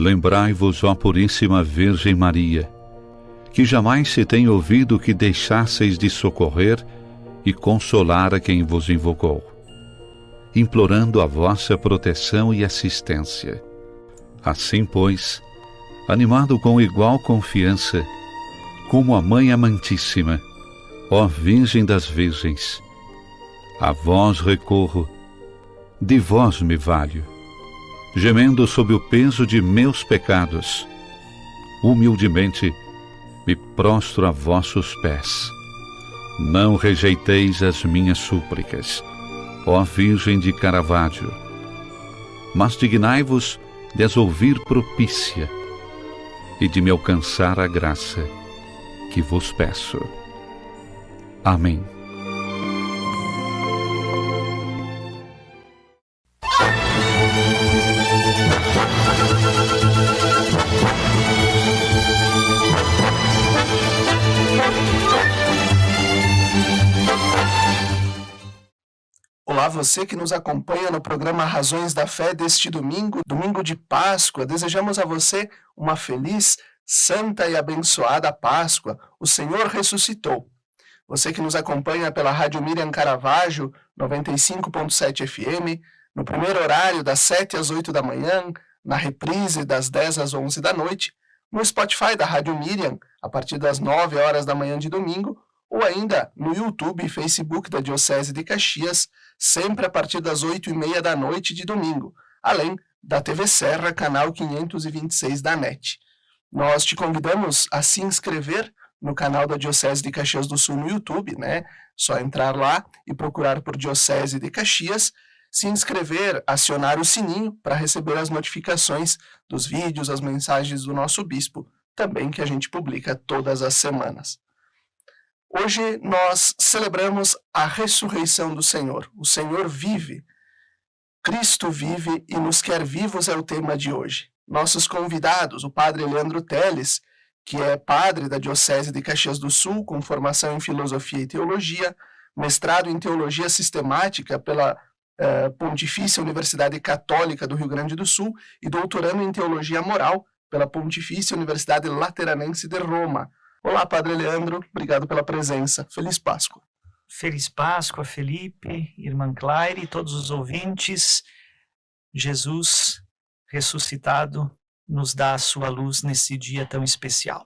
Lembrai-vos, ó Puríssima Virgem Maria, que jamais se tem ouvido que deixasseis de socorrer e consolar a quem vos invocou, implorando a vossa proteção e assistência. Assim, pois, animado com igual confiança, como a Mãe Amantíssima, ó Virgem das Virgens, a vós recorro, de vós me valho, gemendo sob o peso de meus pecados, humildemente me prostro a vossos pés. Não rejeiteis as minhas súplicas, ó Virgem de Caravaggio, mas dignai-vos de as ouvir propícia e de me alcançar a graça que vos peço. Amém. Olá, você que nos acompanha no programa Razões da Fé deste domingo, domingo de Páscoa. Desejamos a você uma feliz, santa e abençoada Páscoa. O Senhor ressuscitou. Você que nos acompanha pela Rádio Miriam Caravaggio, 95.7 FM, no primeiro horário das 7 às 8 da manhã, na reprise das 10 às 11 da noite, no Spotify da Rádio Miriam, a partir das 9 horas da manhã de domingo, ou ainda no YouTube e Facebook da Diocese de Caxias, sempre a partir das 8h30 da noite de domingo, além da TV Serra, canal 526 da NET. Nós te convidamos a se inscrever no canal da Diocese de Caxias do Sul no YouTube, né? Só entrar lá e procurar por Diocese de Caxias, se inscrever, acionar o sininho para receber as notificações dos vídeos, as mensagens do nosso bispo, também que a gente publica todas as semanas. Hoje nós celebramos a ressurreição do Senhor. O Senhor vive, Cristo vive e nos quer vivos é o tema de hoje. Nossos convidados, o padre Leandro Teles, que é padre da Diocese de Caxias do Sul, com formação em Filosofia e Teologia, mestrado em Teologia Sistemática pela Pontifícia Universidade Católica do Rio Grande do Sul e doutorando em Teologia Moral pela Pontifícia Universidade Lateranense de Roma. Olá, Padre Leandro, obrigado pela presença. Feliz Páscoa. Feliz Páscoa, Felipe, irmã Claire e todos os ouvintes. Jesus ressuscitado nos dá a sua luz nesse dia tão especial.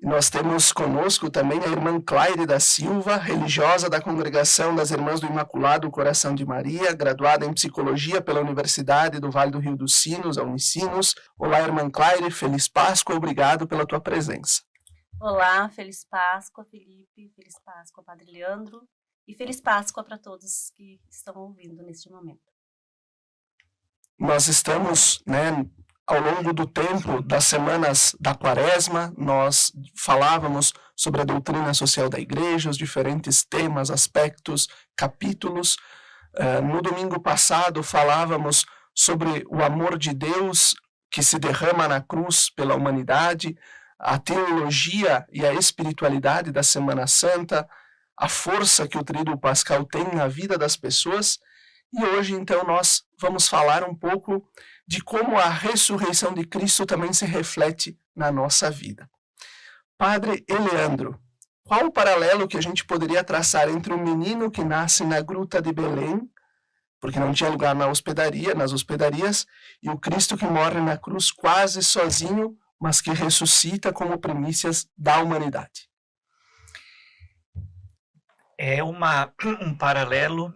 Nós temos conosco também a irmã Claire da Silva, religiosa da Congregação das Irmãs do Imaculado Coração de Maria, graduada em Psicologia pela Universidade do Vale do Rio dos Sinos, a Unicinos. Olá, irmã Claire, feliz Páscoa, obrigado pela tua presença. Olá, feliz Páscoa, Felipe, feliz Páscoa, Padre Leandro, e feliz Páscoa para todos que estão ouvindo neste momento. Nós estamos, ao longo do tempo das semanas da Quaresma, nós falávamos sobre a doutrina social da Igreja, os diferentes temas, aspectos, capítulos. No domingo passado falávamos sobre o amor de Deus que se derrama na cruz pela humanidade, a teologia e a espiritualidade da Semana Santa, a força que o Tríduo Pascal tem na vida das pessoas. E hoje, então, nós vamos falar um pouco de como a ressurreição de Cristo também se reflete na nossa vida. Padre Leandro, qual o paralelo que a gente poderia traçar entre o menino que nasce na gruta de Belém, porque não tinha lugar nas hospedarias, e o Cristo que morre na cruz quase sozinho, mas que ressuscita como primícias da humanidade? É um paralelo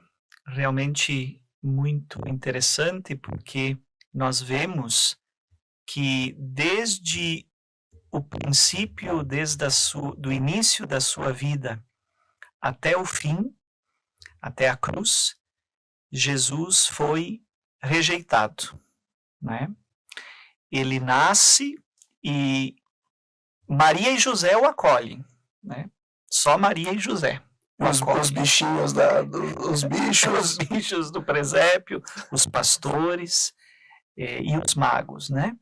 realmente muito interessante, porque nós vemos que desde o princípio, do início da sua vida até o fim, até a cruz, Jesus foi rejeitado, né? Ele nasce e Maria e José o acolhem, né? Só Maria e José. Os bichinhos, os bichos do presépio, os pastores e os magos, né?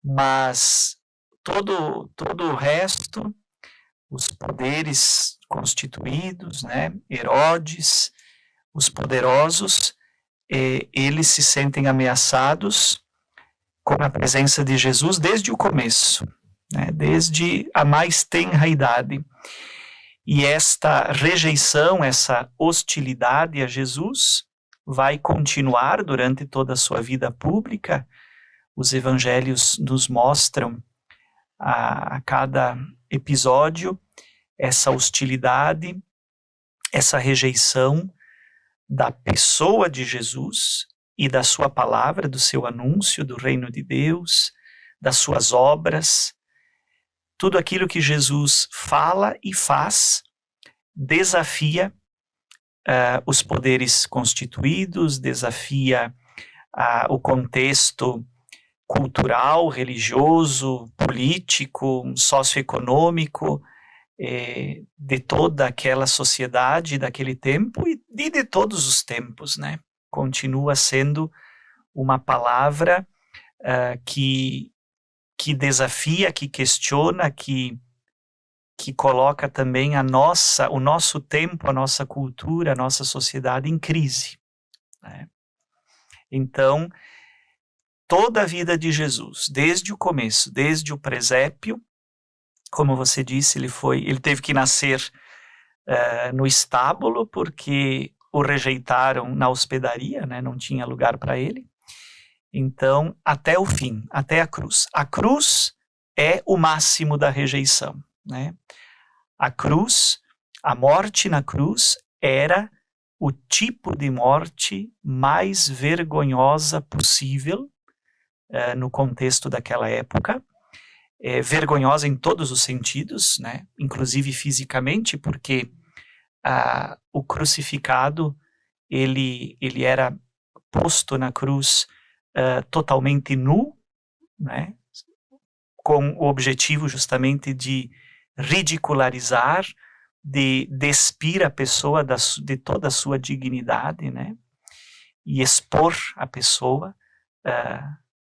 Mas todo o resto, os poderes constituídos, né? Herodes, os poderosos, eles se sentem ameaçados com a presença de Jesus desde o começo, né? Desde a mais tenra idade. E esta rejeição, essa hostilidade a Jesus vai continuar durante toda a sua vida pública. Os evangelhos nos mostram a cada episódio essa hostilidade, essa rejeição da pessoa de Jesus e da sua palavra, do seu anúncio do reino de Deus, das suas obras. Tudo aquilo que Jesus fala e faz desafia os poderes constituídos, desafia o contexto cultural, religioso, político, socioeconômico de toda aquela sociedade daquele tempo e de todos os tempos, né? Continua sendo uma palavra que desafia, que questiona, que coloca também o nosso tempo, a nossa cultura, a nossa sociedade em crise, né? Então, toda a vida de Jesus, desde o começo, desde o presépio, como você disse, ele teve que nascer no estábulo, porque o rejeitaram na hospedaria, né? Não tinha lugar para ele. Então, até o fim, até a cruz. A cruz é o máximo da rejeição, né? A cruz, a morte na cruz, era o tipo de morte mais vergonhosa possível no contexto daquela época. Vergonhosa em todos os sentidos, né? Inclusive fisicamente, porque o crucificado, ele era posto na cruz totalmente nu, né? Com o objetivo justamente de ridicularizar, de despir a pessoa de toda a sua dignidade, né? E expor a pessoa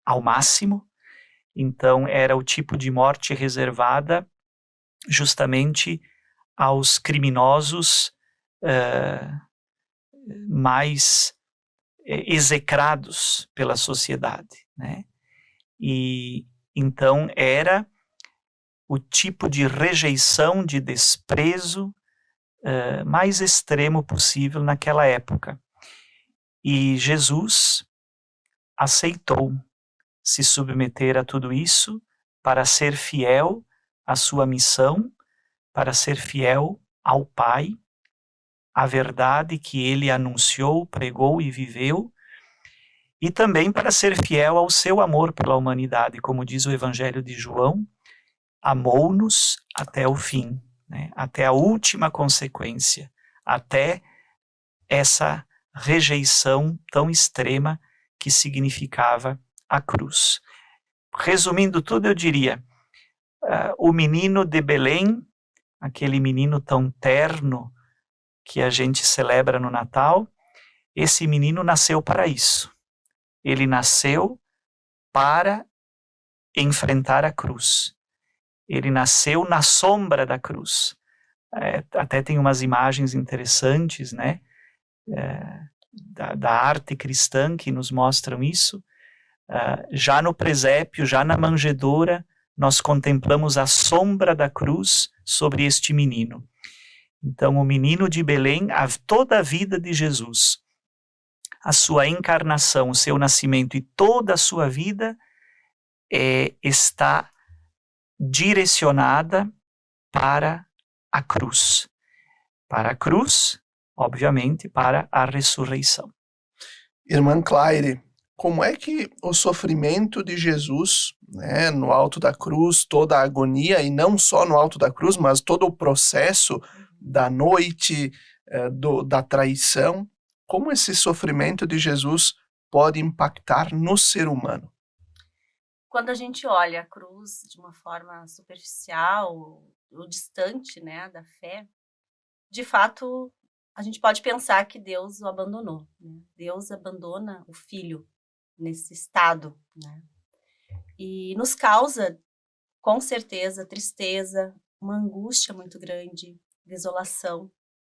ao máximo. Então, era o tipo de morte reservada justamente aos criminosos mais execrados pela sociedade, né? E então era o tipo de rejeição, de desprezo mais extremo possível naquela época. E Jesus aceitou se submeter a tudo isso para ser fiel à sua missão, para ser fiel ao Pai, à verdade que ele anunciou, pregou e viveu, e também para ser fiel ao seu amor pela humanidade, como diz o Evangelho de João, amou-nos até o fim, né? Até a última consequência, até essa rejeição tão extrema que significava a cruz. Resumindo tudo, eu diria, o menino de Belém, aquele menino tão terno que a gente celebra no Natal, esse menino nasceu para isso. Ele nasceu para enfrentar a cruz. Ele nasceu na sombra da cruz. Até tem umas imagens interessantes, né, da arte cristã que nos mostram isso. Já no presépio, já na manjedoura, nós contemplamos a sombra da cruz sobre este menino. Então, o menino de Belém, toda a vida de Jesus, a sua encarnação, o seu nascimento e toda a sua vida está direcionada para a cruz. Para a cruz, obviamente, para a ressurreição. Irmã Claire, como é que o sofrimento de Jesus, né, no alto da cruz, toda a agonia, e não só no alto da cruz, mas todo o processo da noite, da traição, como esse sofrimento de Jesus pode impactar no ser humano? Quando a gente olha a cruz de uma forma superficial ou distante, né, da fé, de fato, a gente pode pensar que Deus o abandonou, né? Deus abandona o Filho nesse estado, né? E nos causa, com certeza, tristeza, uma angústia muito grande, desolação,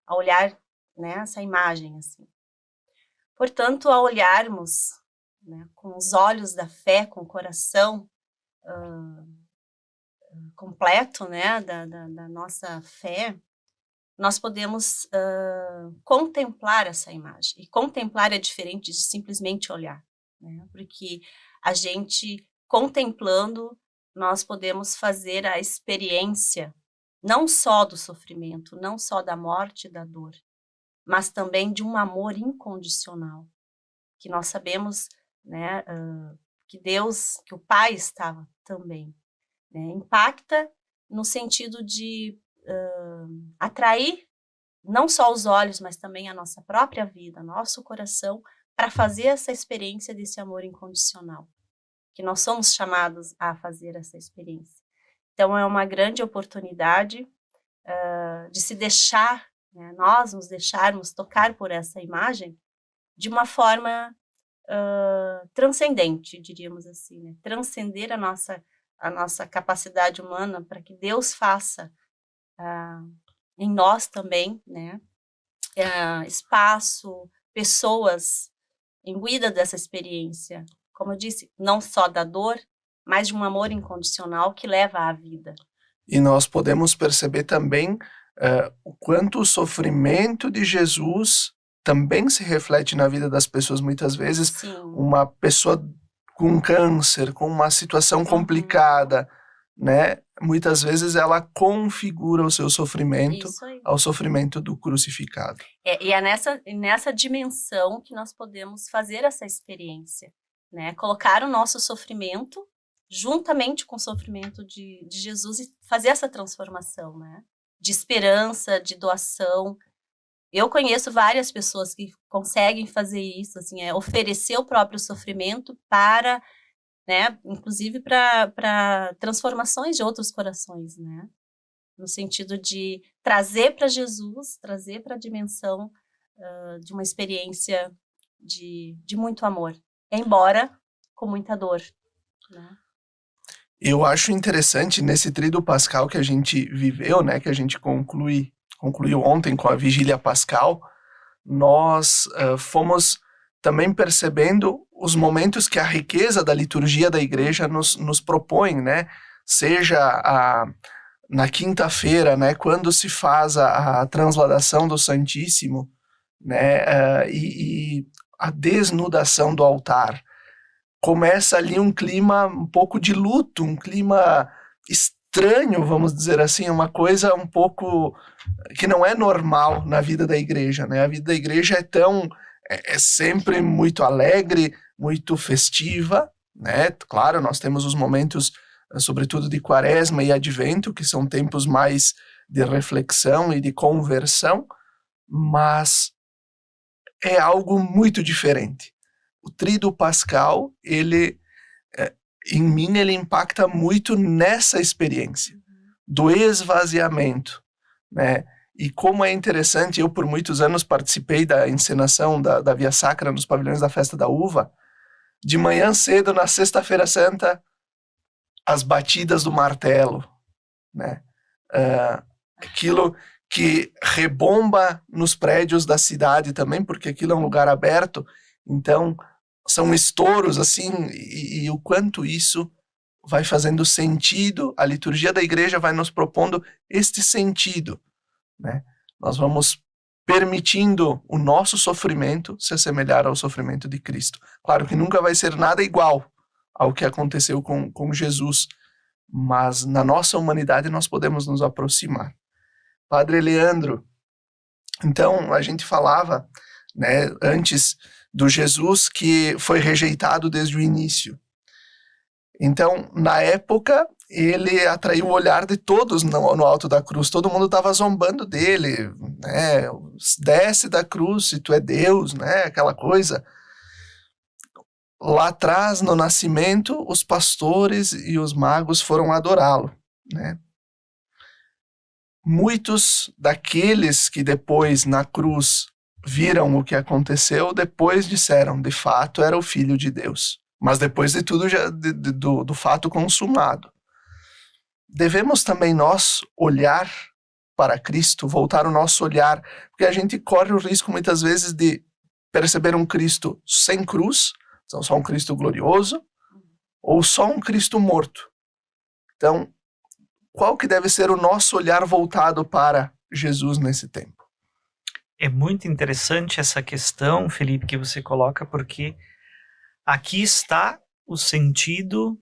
ao olhar, né, essa imagem assim. Portanto, ao olharmos né, com os olhos da fé, com o coração completo, né, da nossa fé, nós podemos contemplar essa imagem. E contemplar é diferente de simplesmente olhar, né, porque a gente, contemplando, nós podemos fazer a experiência não só do sofrimento, não só da morte e da dor, mas também de um amor incondicional, que nós sabemos, né, que Deus, que o Pai estava também, né, impacta no sentido de atrair não só os olhos, mas também a nossa própria vida, nosso coração, para fazer essa experiência desse amor incondicional, que nós somos chamados a fazer essa experiência. Então, é uma grande oportunidade de se deixar, né, nós nos deixarmos tocar por essa imagem de uma forma transcendente, diríamos assim, né? Transcender a nossa capacidade humana para que Deus faça em nós também, né? Espaço, pessoas imbuídas dessa experiência, como eu disse, não só da dor, mas de um amor incondicional que leva à vida. E nós podemos perceber também o quanto o sofrimento de Jesus também se reflete na vida das pessoas. Muitas vezes, Sim. uma pessoa com câncer, com uma situação complicada, né? Muitas vezes ela configura o seu sofrimento ao sofrimento do crucificado. E é nessa dimensão que nós podemos fazer essa experiência, né? Colocar o nosso sofrimento juntamente com o sofrimento de Jesus e fazer essa transformação, né? De esperança, de doação. Eu conheço várias pessoas que conseguem fazer isso, assim, oferecer o próprio sofrimento para, né, inclusive para transformações de outros corações, né? No sentido de trazer para Jesus, trazer para a dimensão de uma experiência de muito amor, embora com muita dor, né? Eu acho interessante nesse tríduo pascal que a gente viveu, né, que a gente concluiu ontem com a vigília pascal, nós fomos também percebendo os momentos que a riqueza da liturgia da igreja nos propõe, né? Seja na quinta-feira, né, quando se faz a transladação do Santíssimo, né, e a desnudação do altar. Começa ali um clima um pouco de luto, um clima estranho, vamos dizer assim, uma coisa um pouco que não é normal na vida da igreja, né? A vida da igreja é sempre muito alegre, muito festiva, né? Claro, nós temos os momentos, sobretudo de Quaresma e Advento, que são tempos mais de reflexão e de conversão, mas é algo muito diferente. O tríduo pascal, em mim, ele impacta muito nessa experiência do esvaziamento, né? E como é interessante, eu por muitos anos participei da encenação da Via Sacra nos pavilhões da Festa da Uva. De manhã cedo, na Sexta-feira Santa, as batidas do martelo, né? Aquilo que rebomba nos prédios da cidade também, porque aquilo é um lugar aberto, então são estouros assim, e o quanto isso vai fazendo sentido, a liturgia da igreja vai nos propondo este sentido, né? Nós vamos permitindo o nosso sofrimento se assemelhar ao sofrimento de Cristo. Claro que nunca vai ser nada igual ao que aconteceu com Jesus, mas na nossa humanidade nós podemos nos aproximar. Padre Leandro, então a gente falava, né, antes do Jesus que foi rejeitado desde o início. Então, na época, ele atraiu o olhar de todos no alto da cruz. Todo mundo estava zombando dele, né? Desce da cruz se tu é Deus, né? Aquela coisa. Lá atrás, no nascimento, os pastores e os magos foram adorá-lo, né? Muitos daqueles que depois, na cruz, viram o que aconteceu, depois disseram, de fato, era o Filho de Deus. Mas depois de tudo, do fato consumado. Devemos também nós olhar para Cristo, voltar o nosso olhar, porque a gente corre o risco muitas vezes de perceber um Cristo sem cruz, São só um Cristo glorioso ou só um Cristo morto? Então, qual que deve ser o nosso olhar voltado para Jesus nesse tempo? É muito interessante essa questão, Felipe, que você coloca, porque aqui está o sentido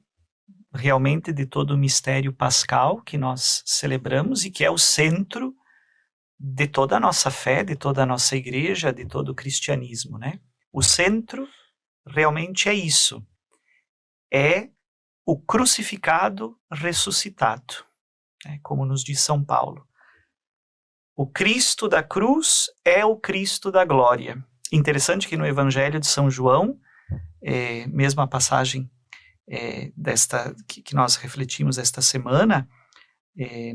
realmente de todo o mistério pascal que nós celebramos e que é o centro de toda a nossa fé, de toda a nossa igreja, de todo o cristianismo, né? O centro realmente é isso. É o crucificado ressuscitado, né? Como nos diz São Paulo. O Cristo da cruz é o Cristo da glória. Interessante que no Evangelho de São João, mesmo a passagem que nós refletimos esta semana,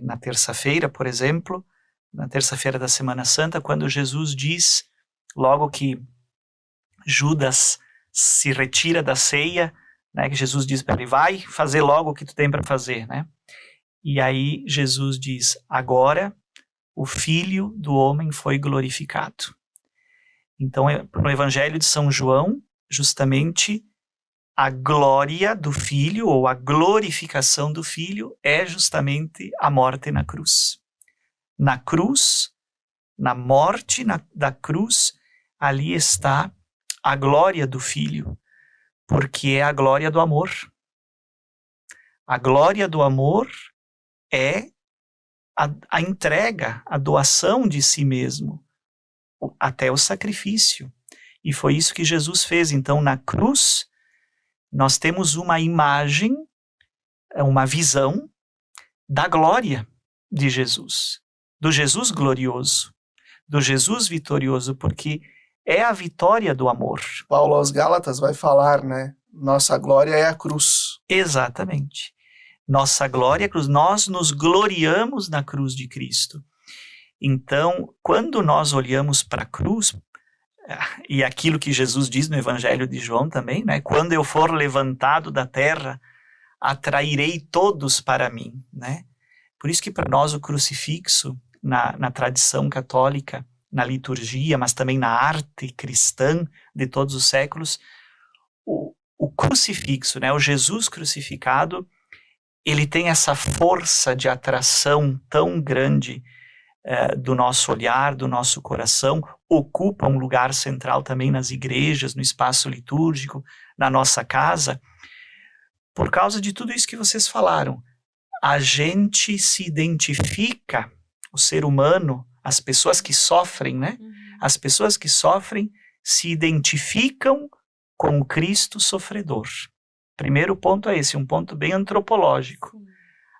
na terça-feira, por exemplo, na terça-feira da Semana Santa, quando Jesus diz, logo que Judas se retira da ceia, né, que Jesus diz para ele, vai fazer logo o que tu tem para fazer, né? E aí Jesus diz, agora o Filho do Homem foi glorificado. Então, no Evangelho de São João, justamente a glória do Filho, ou a glorificação do Filho, é justamente a morte na cruz. Na cruz, na morte da cruz, ali está a glória do Filho, porque é a glória do amor. A glória do amor é a entrega, a doação de si mesmo, até o sacrifício. E foi isso que Jesus fez. Então, na cruz, nós temos uma imagem, uma visão da glória de Jesus, do Jesus glorioso, do Jesus vitorioso, porque é a vitória do amor. Paulo aos Gálatas vai falar, né? Nossa glória é a cruz. Exatamente. Nossa glória é a cruz. Nós nos gloriamos na cruz de Cristo. Então, quando nós olhamos para a cruz, e aquilo que Jesus diz no Evangelho de João também, né? Quando eu for levantado da terra, atrairei todos para mim, né? Por isso que para nós o crucifixo, na tradição católica, na liturgia, mas também na arte cristã de todos os séculos, o crucifixo, né? O Jesus crucificado, ele tem essa força de atração tão grande do nosso olhar, do nosso coração, ocupa um lugar central também nas igrejas, no espaço litúrgico, na nossa casa, por causa de tudo isso que vocês falaram. A gente se identifica, o ser humano, as pessoas que sofrem, né? As pessoas que sofrem se identificam com o Cristo sofredor. Primeiro ponto é esse, um ponto bem antropológico.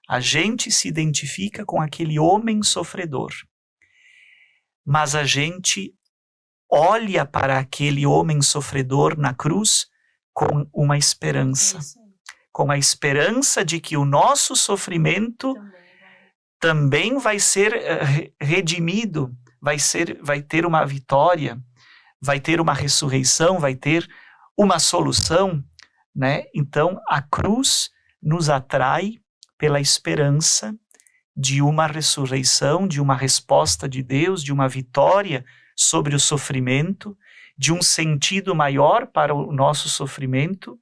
A gente se identifica com aquele homem sofredor. Mas a gente olha para aquele homem sofredor na cruz com uma esperança. Com a esperança de que o nosso sofrimento também vai ser redimido, vai ter uma vitória, vai ter uma ressurreição, vai ter uma solução, né? Então, a cruz nos atrai pela esperança de uma ressurreição, de uma resposta de Deus, de uma vitória sobre o sofrimento, de um sentido maior para o nosso sofrimento,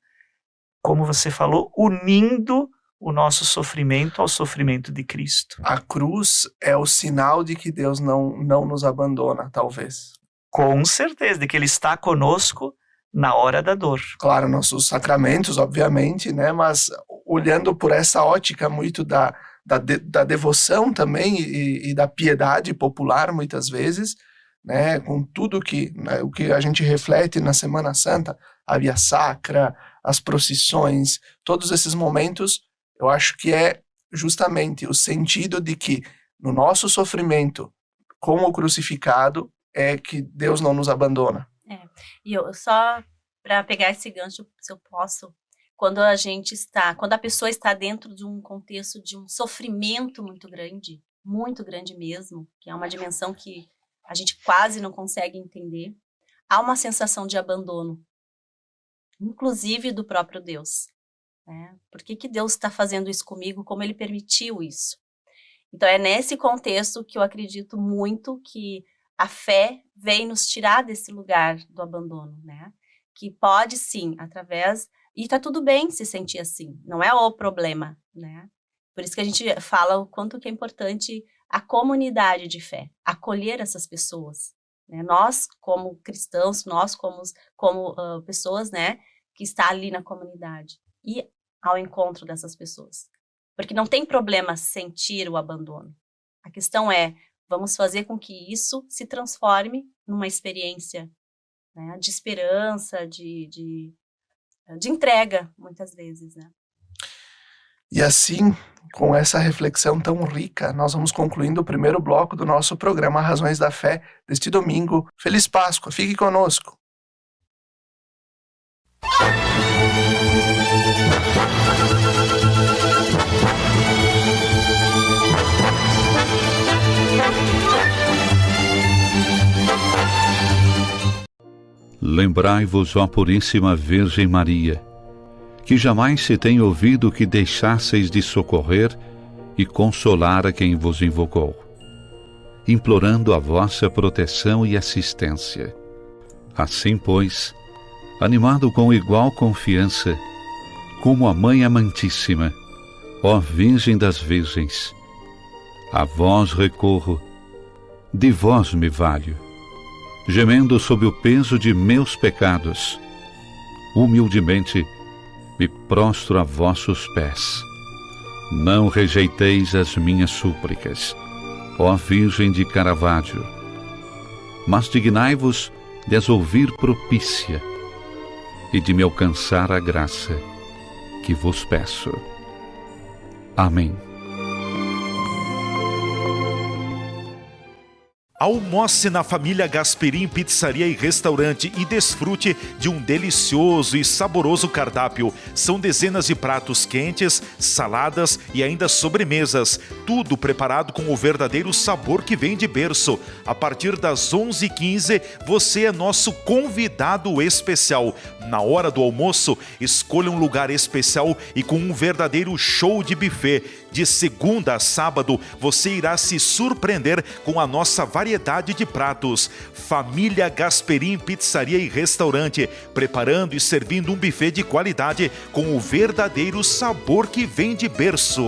como você falou, unindo o nosso sofrimento ao sofrimento de Cristo. A cruz é o sinal de que Deus não nos abandona, talvez. Com certeza, de que Ele está conosco na hora da dor. Claro, nossos sacramentos, obviamente, né? Mas olhando por essa ótica muito da devoção também e da piedade popular, muitas vezes, né? Com tudo o que a gente reflete na Semana Santa, a Via Sacra, as procissões, todos esses momentos, eu acho que é justamente o sentido de que no nosso sofrimento, com o crucificado, é que Deus não nos abandona. E eu só para pegar esse gancho, se eu posso, quando a pessoa está dentro de um contexto de um sofrimento muito grande mesmo, que é uma dimensão que a gente quase não consegue entender, há uma sensação de abandono, inclusive do próprio Deus, né? Por que Deus está fazendo isso comigo? Como Ele permitiu isso? Então é nesse contexto que eu acredito muito que a fé vem nos tirar desse lugar do abandono, né? que pode sim, através... E tá tudo bem se sentir assim, não é o problema, né? Por isso que a gente fala o quanto que é importante a comunidade de fé, acolher essas pessoas, né? Nós, como cristãos, nós como pessoas, né, que está ali na comunidade, e ao encontro dessas pessoas. Porque não tem problema sentir o abandono. A questão é, vamos fazer com que isso se transforme numa experiência, né, de esperança, de entrega, muitas vezes, né? E assim, com essa reflexão tão rica, nós vamos concluindo o primeiro bloco do nosso programa Razões da Fé deste domingo. Feliz Páscoa, fique conosco! Lembrai-vos, ó Puríssima Virgem Maria, que jamais se tem ouvido que deixasseis de socorrer e consolar a quem vos invocou, implorando a vossa proteção e assistência. Assim, pois, animado com igual confiança, como a Mãe Amantíssima, ó Virgem das Virgens, a vós recorro, de vós me valho, gemendo sob o peso de meus pecados, humildemente me prostro a vossos pés. Não rejeiteis as minhas súplicas, ó Virgem de Caravaggio, mas dignai-vos de as ouvir propícia e de me alcançar a graça que vos peço. Amém. Almoce na família Gasperim Pizzaria e Restaurante e desfrute de um delicioso e saboroso cardápio. São dezenas de pratos quentes, saladas e ainda sobremesas. Tudo preparado com o verdadeiro sabor que vem de berço. A partir das 11h15, você é nosso convidado especial. Na hora do almoço, escolha um lugar especial e com um verdadeiro show de buffet. De segunda a sábado, você irá se surpreender com a nossa variedade de pratos. Família Gasperim Pizzaria e Restaurante, preparando e servindo um buffet de qualidade com o verdadeiro sabor que vem de berço.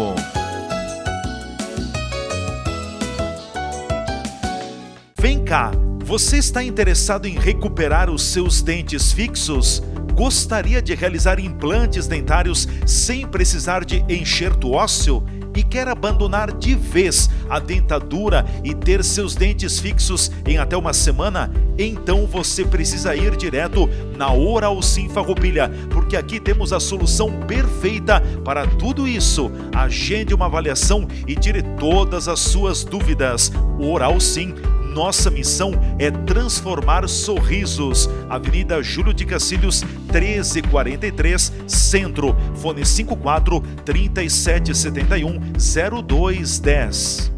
Vem cá, você está interessado em recuperar os seus dentes fixos? Gostaria de realizar implantes dentários sem precisar de enxerto ósseo? E quer abandonar de vez a dentadura e ter seus dentes fixos em até uma semana? Então você precisa ir direto na Oral Sim Farroupilha, porque aqui temos a solução perfeita para tudo isso. Agende uma avaliação e tire todas as suas dúvidas. Oral Sim. Nossa missão é transformar sorrisos. Avenida Júlio de Cacilhos, 1343, Centro. Fone 54 3771 0210.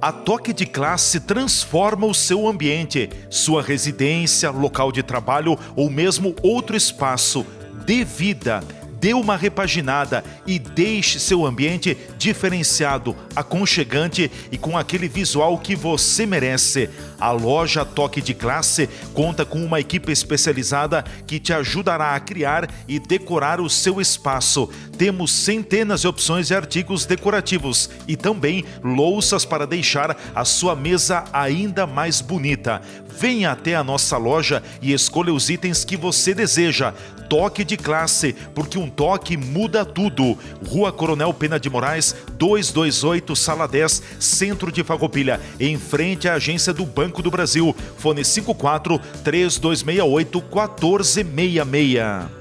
A Toque de Classe transforma o seu ambiente, sua residência, local de trabalho ou mesmo outro espaço. Dê vida, dê uma repaginada e deixe seu ambiente diferenciado, aconchegante e com aquele visual que você merece. A loja Toque de Classe conta com uma equipe especializada que te ajudará a criar e decorar o seu espaço. Temos centenas de opções de artigos decorativos e também louças para deixar a sua mesa ainda mais bonita. Venha até a nossa loja e escolha os itens que você deseja. Toque de Classe, porque um toque muda tudo. Rua Coronel Pena de Moraes, 228, Sala 10, Centro de Farroupilha, em frente à agência do Banco do Brasil. Fone 54 3268 1466.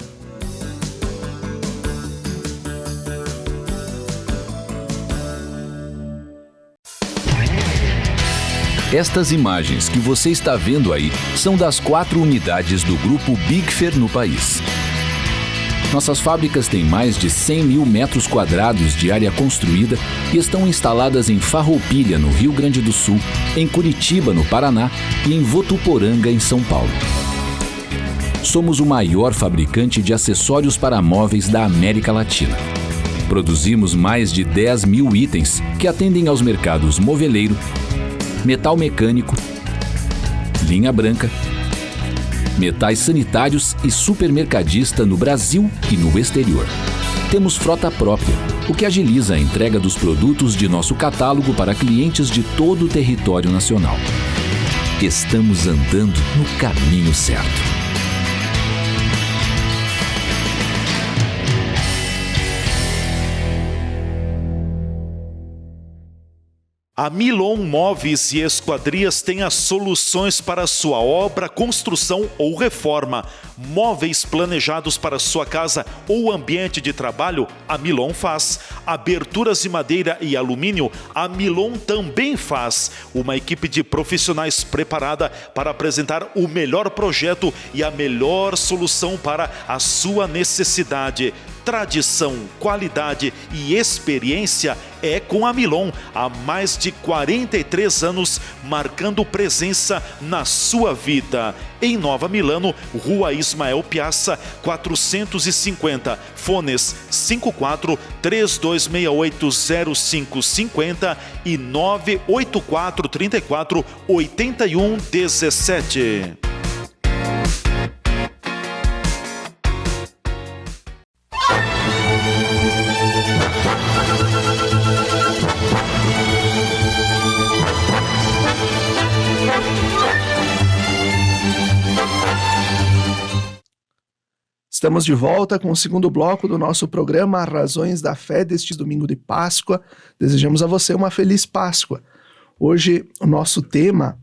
Estas imagens que você está vendo aí são das 4 unidades do Grupo Bigfer no país. Nossas fábricas têm mais de 100 mil metros quadrados de área construída e estão instaladas em Farroupilha, no Rio Grande do Sul, em Curitiba, no Paraná e em Votuporanga, em São Paulo. Somos o maior fabricante de acessórios para móveis da América Latina. Produzimos mais de 10 mil itens que atendem aos mercados moveleiro, metal mecânico, linha branca, metais sanitários e supermercadista no Brasil e no exterior. Temos frota própria, o que agiliza a entrega dos produtos de nosso catálogo para clientes de todo o território nacional. Estamos andando no caminho certo. A Milon Móveis e Esquadrias tem as soluções para a sua obra, construção ou reforma. Móveis planejados para sua casa ou ambiente de trabalho, a Milon faz. Aberturas de madeira e alumínio, a Milon também faz. Uma equipe de profissionais preparada para apresentar o melhor projeto e a melhor solução para a sua necessidade. Tradição, qualidade e experiência é com a Milon. Há mais de 43 anos, marcando presença na sua vida. Em Nova Milano, Rua Ismael Piazza, 450. Fones 54 3268 0550 e 984 34 81 17. Estamos de volta com o segundo bloco do nosso programa Razões da Fé deste domingo de Páscoa. Desejamos a você uma feliz Páscoa. Hoje o nosso tema,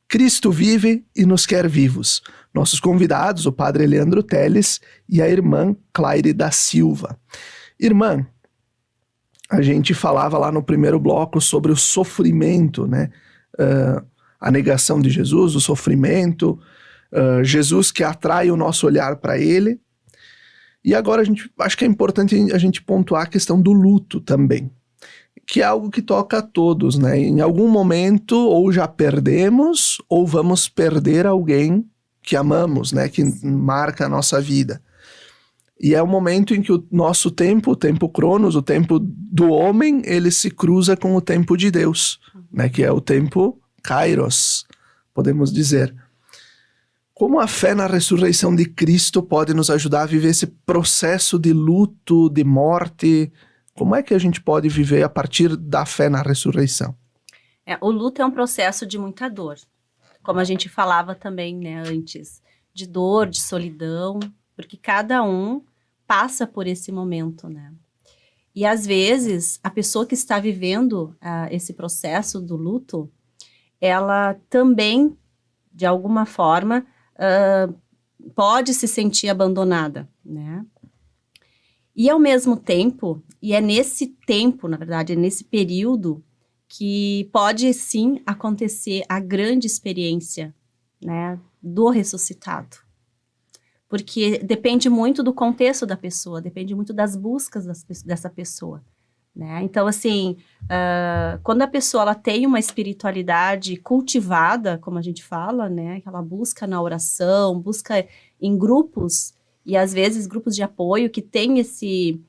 Cristo vive e nos quer vivos. Nossos convidados, o padre Leandro Teles e a irmã Claire da Silva. Irmã, a gente falava lá no primeiro bloco sobre o sofrimento, né? A negação de Jesus, o sofrimento, Jesus que atrai o nosso olhar para ele. E agora acho que é importante a gente pontuar a questão do luto também, que é algo que toca a todos, né? Em algum momento ou já perdemos ou vamos perder alguém que amamos, né? Que marca a nossa vida. E é o momento em que o nosso tempo, o tempo Cronos, o tempo do homem, ele se cruza com o tempo de Deus, né? Que é o tempo Kairos, podemos dizer. Como a fé na ressurreição de Cristo pode nos ajudar a viver esse processo de luto, de morte? Como é que a gente pode viver a partir da fé na ressurreição? O luto é um processo de muita dor, como a gente falava também, né, antes, de dor, de solidão, porque cada um passa por esse momento, né? E às vezes a pessoa que está vivendo esse processo do luto, ela também, de alguma forma, pode se sentir abandonada, né? E ao mesmo tempo, e é nesse tempo, na verdade, é nesse período que pode sim acontecer a grande experiência, né, do ressuscitado. Porque depende muito do contexto da pessoa, depende muito das buscas dessa pessoa, né? Então, assim, quando a pessoa ela tem uma espiritualidade cultivada, como a gente fala, né, que ela busca na oração, busca em grupos, e às vezes grupos de apoio que tem esse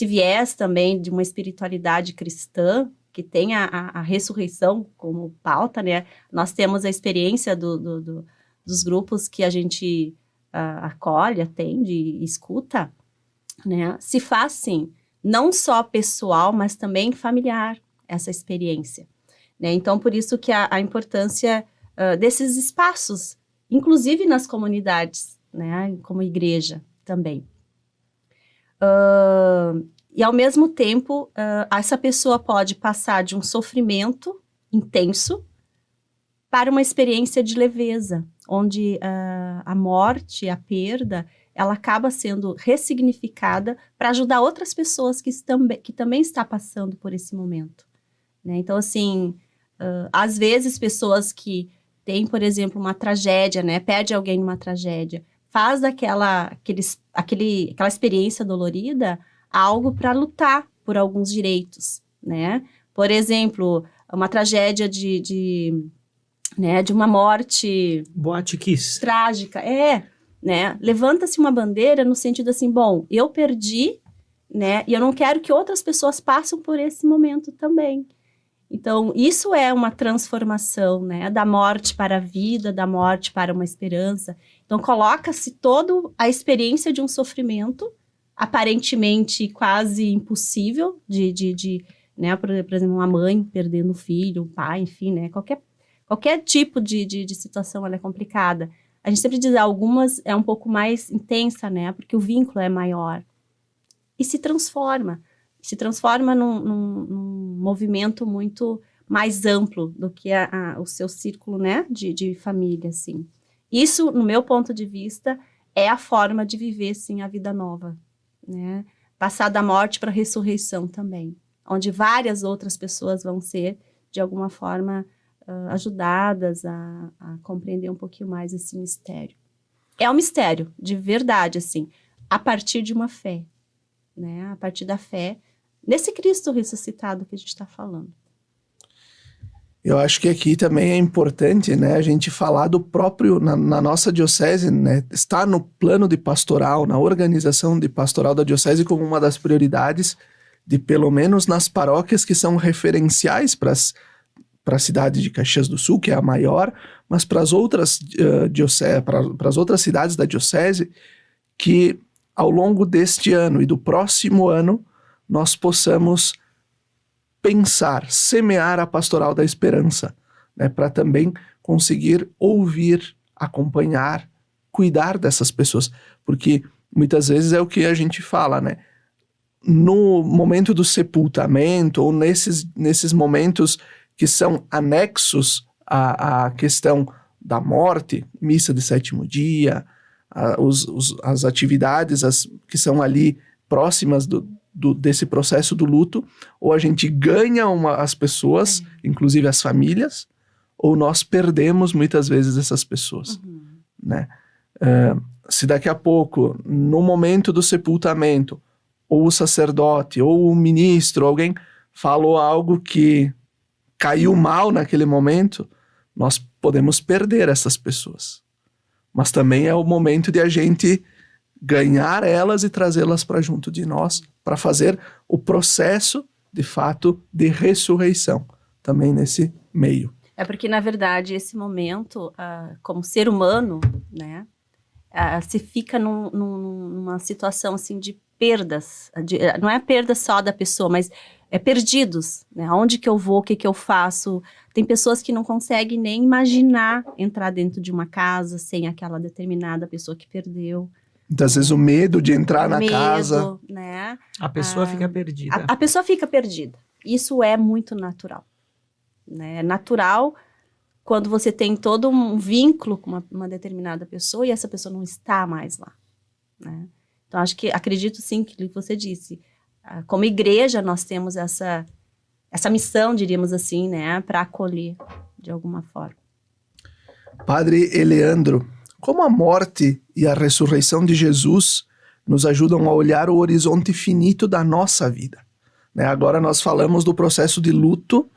viés também de uma espiritualidade cristã, que tem a ressurreição como pauta, né? Nós temos a experiência dos grupos que a gente acolhe, atende, escuta, né? Se faz, sim, não só pessoal, mas também familiar, essa experiência, né? Então, por isso que a importância desses espaços, inclusive nas comunidades, né? Como igreja também. E ao mesmo tempo, essa pessoa pode passar de um sofrimento intenso para uma experiência de leveza, onde a morte, a perda, ela acaba sendo ressignificada para ajudar outras pessoas que também estão passando por esse momento, né? Então, assim, às vezes pessoas que têm, por exemplo, uma tragédia, né, perde alguém numa tragédia, faz aquela experiência dolorida algo para lutar por alguns direitos, né? Por exemplo, uma tragédia de uma morte... Boate Kiss. Trágica, né? Levanta-se uma bandeira no sentido assim, bom, eu perdi né? E eu não quero que outras pessoas passem por esse momento também. Então, isso é uma transformação, né? Da morte para a vida, da morte para uma esperança. Então, coloca-se toda a experiência de um sofrimento, aparentemente quase impossível, né? Por exemplo, uma mãe perdendo um filho, um pai, enfim, né? Qualquer tipo de situação, ela é complicada. A gente sempre diz, algumas é um pouco mais intensa, né? Porque o vínculo é maior. E se transforma num movimento muito mais amplo do que o seu círculo, né, de família, assim. Isso, no meu ponto de vista, é a forma de viver, sim, a vida nova, né? Passar da morte para a ressurreição também, onde várias outras pessoas vão ser, de alguma forma, ajudadas a compreender um pouquinho mais esse mistério. É um mistério, de verdade, assim, a partir de uma fé, né? A partir da fé nesse Cristo ressuscitado que a gente está falando. Eu acho que aqui também é importante, né, a gente falar do próprio, na nossa diocese, né, está no plano de pastoral, na organização de pastoral da diocese como uma das prioridades de, pelo menos nas paróquias que são referenciais para a cidade de Caxias do Sul, que é a maior, mas para as outras para as outras cidades da diocese, que ao longo deste ano e do próximo ano nós possamos pensar, semear a pastoral da esperança, né, para também conseguir ouvir, acompanhar, cuidar dessas pessoas, porque muitas vezes é o que a gente fala, né, no momento do sepultamento ou nesses momentos que são anexos à questão da morte, missa de sétimo dia, as atividades que são ali próximas desse processo do luto, ou a gente ganha as pessoas, inclusive as famílias, ou nós perdemos muitas vezes essas pessoas, né? Se daqui a pouco, no momento do sepultamento, ou o sacerdote, ou o ministro, alguém falou algo que caiu mal naquele momento, nós podemos perder essas pessoas. Mas também é o momento de a gente ganhar elas e trazê-las para junto de nós, para fazer o processo, de fato, de ressurreição, também nesse meio. É porque, na verdade, esse momento, como ser humano, né, se fica numa situação, assim, de perdas, não é perda só da pessoa, mas é perdidos, né, onde que eu vou, o que que eu faço. Tem pessoas que não conseguem nem imaginar entrar dentro de uma casa sem aquela determinada pessoa que perdeu. Muitas vezes o medo de entrar na casa. Né? A pessoa fica perdida. A pessoa fica perdida. Isso é muito natural. Né? É natural quando você tem todo um vínculo com uma determinada pessoa e essa pessoa não está mais lá. Né? Então, acredito sim que você disse. Como igreja, nós temos essa missão, diríamos assim, né? Para acolher de alguma forma. Padre Eleandro, como a morte e a ressurreição de Jesus nos ajudam a olhar o horizonte finito da nossa vida? Né? Agora nós falamos do processo de luto,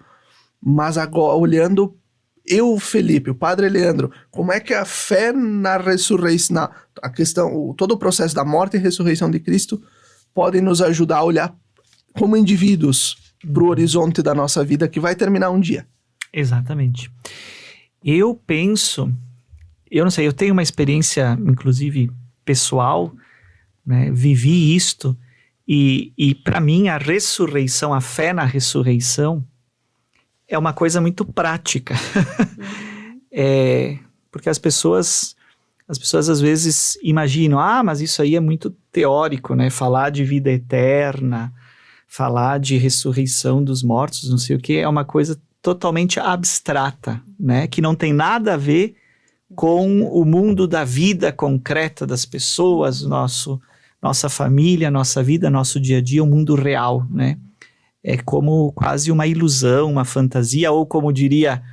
mas agora olhando Felipe, o Padre Eleandro, como é que a fé na ressurreição, a questão, todo o processo da morte e ressurreição de Cristo pode nos ajudar a olhar como indivíduos para o horizonte da nossa vida que vai terminar um dia? Exatamente. Eu não sei, eu tenho uma experiência, inclusive, pessoal, né? Vivi isto, e para mim a ressurreição, a fé na ressurreição, é uma coisa muito prática. Porque as pessoas às vezes imaginam, mas isso aí é muito teórico, né? Falar de vida eterna, falar de ressurreição dos mortos, não sei o que, é uma coisa totalmente abstrata, né? Que não tem nada a ver com o mundo da vida concreta das pessoas, nossa família, nossa vida, nosso dia a dia, o mundo real, né? É como quase uma ilusão, uma fantasia, ou como diria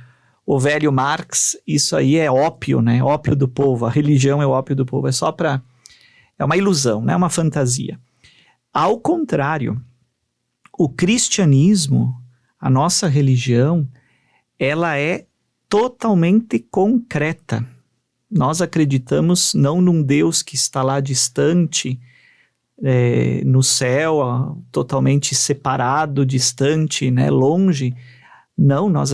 o velho Marx, isso aí é ópio, né? Ópio do povo, a religião é o ópio do povo, é uma ilusão, né? Uma fantasia. Ao contrário, o cristianismo, a nossa religião, ela é totalmente concreta. Nós acreditamos não num Deus que está lá distante, no céu, totalmente separado, distante, né, longe. Não, nós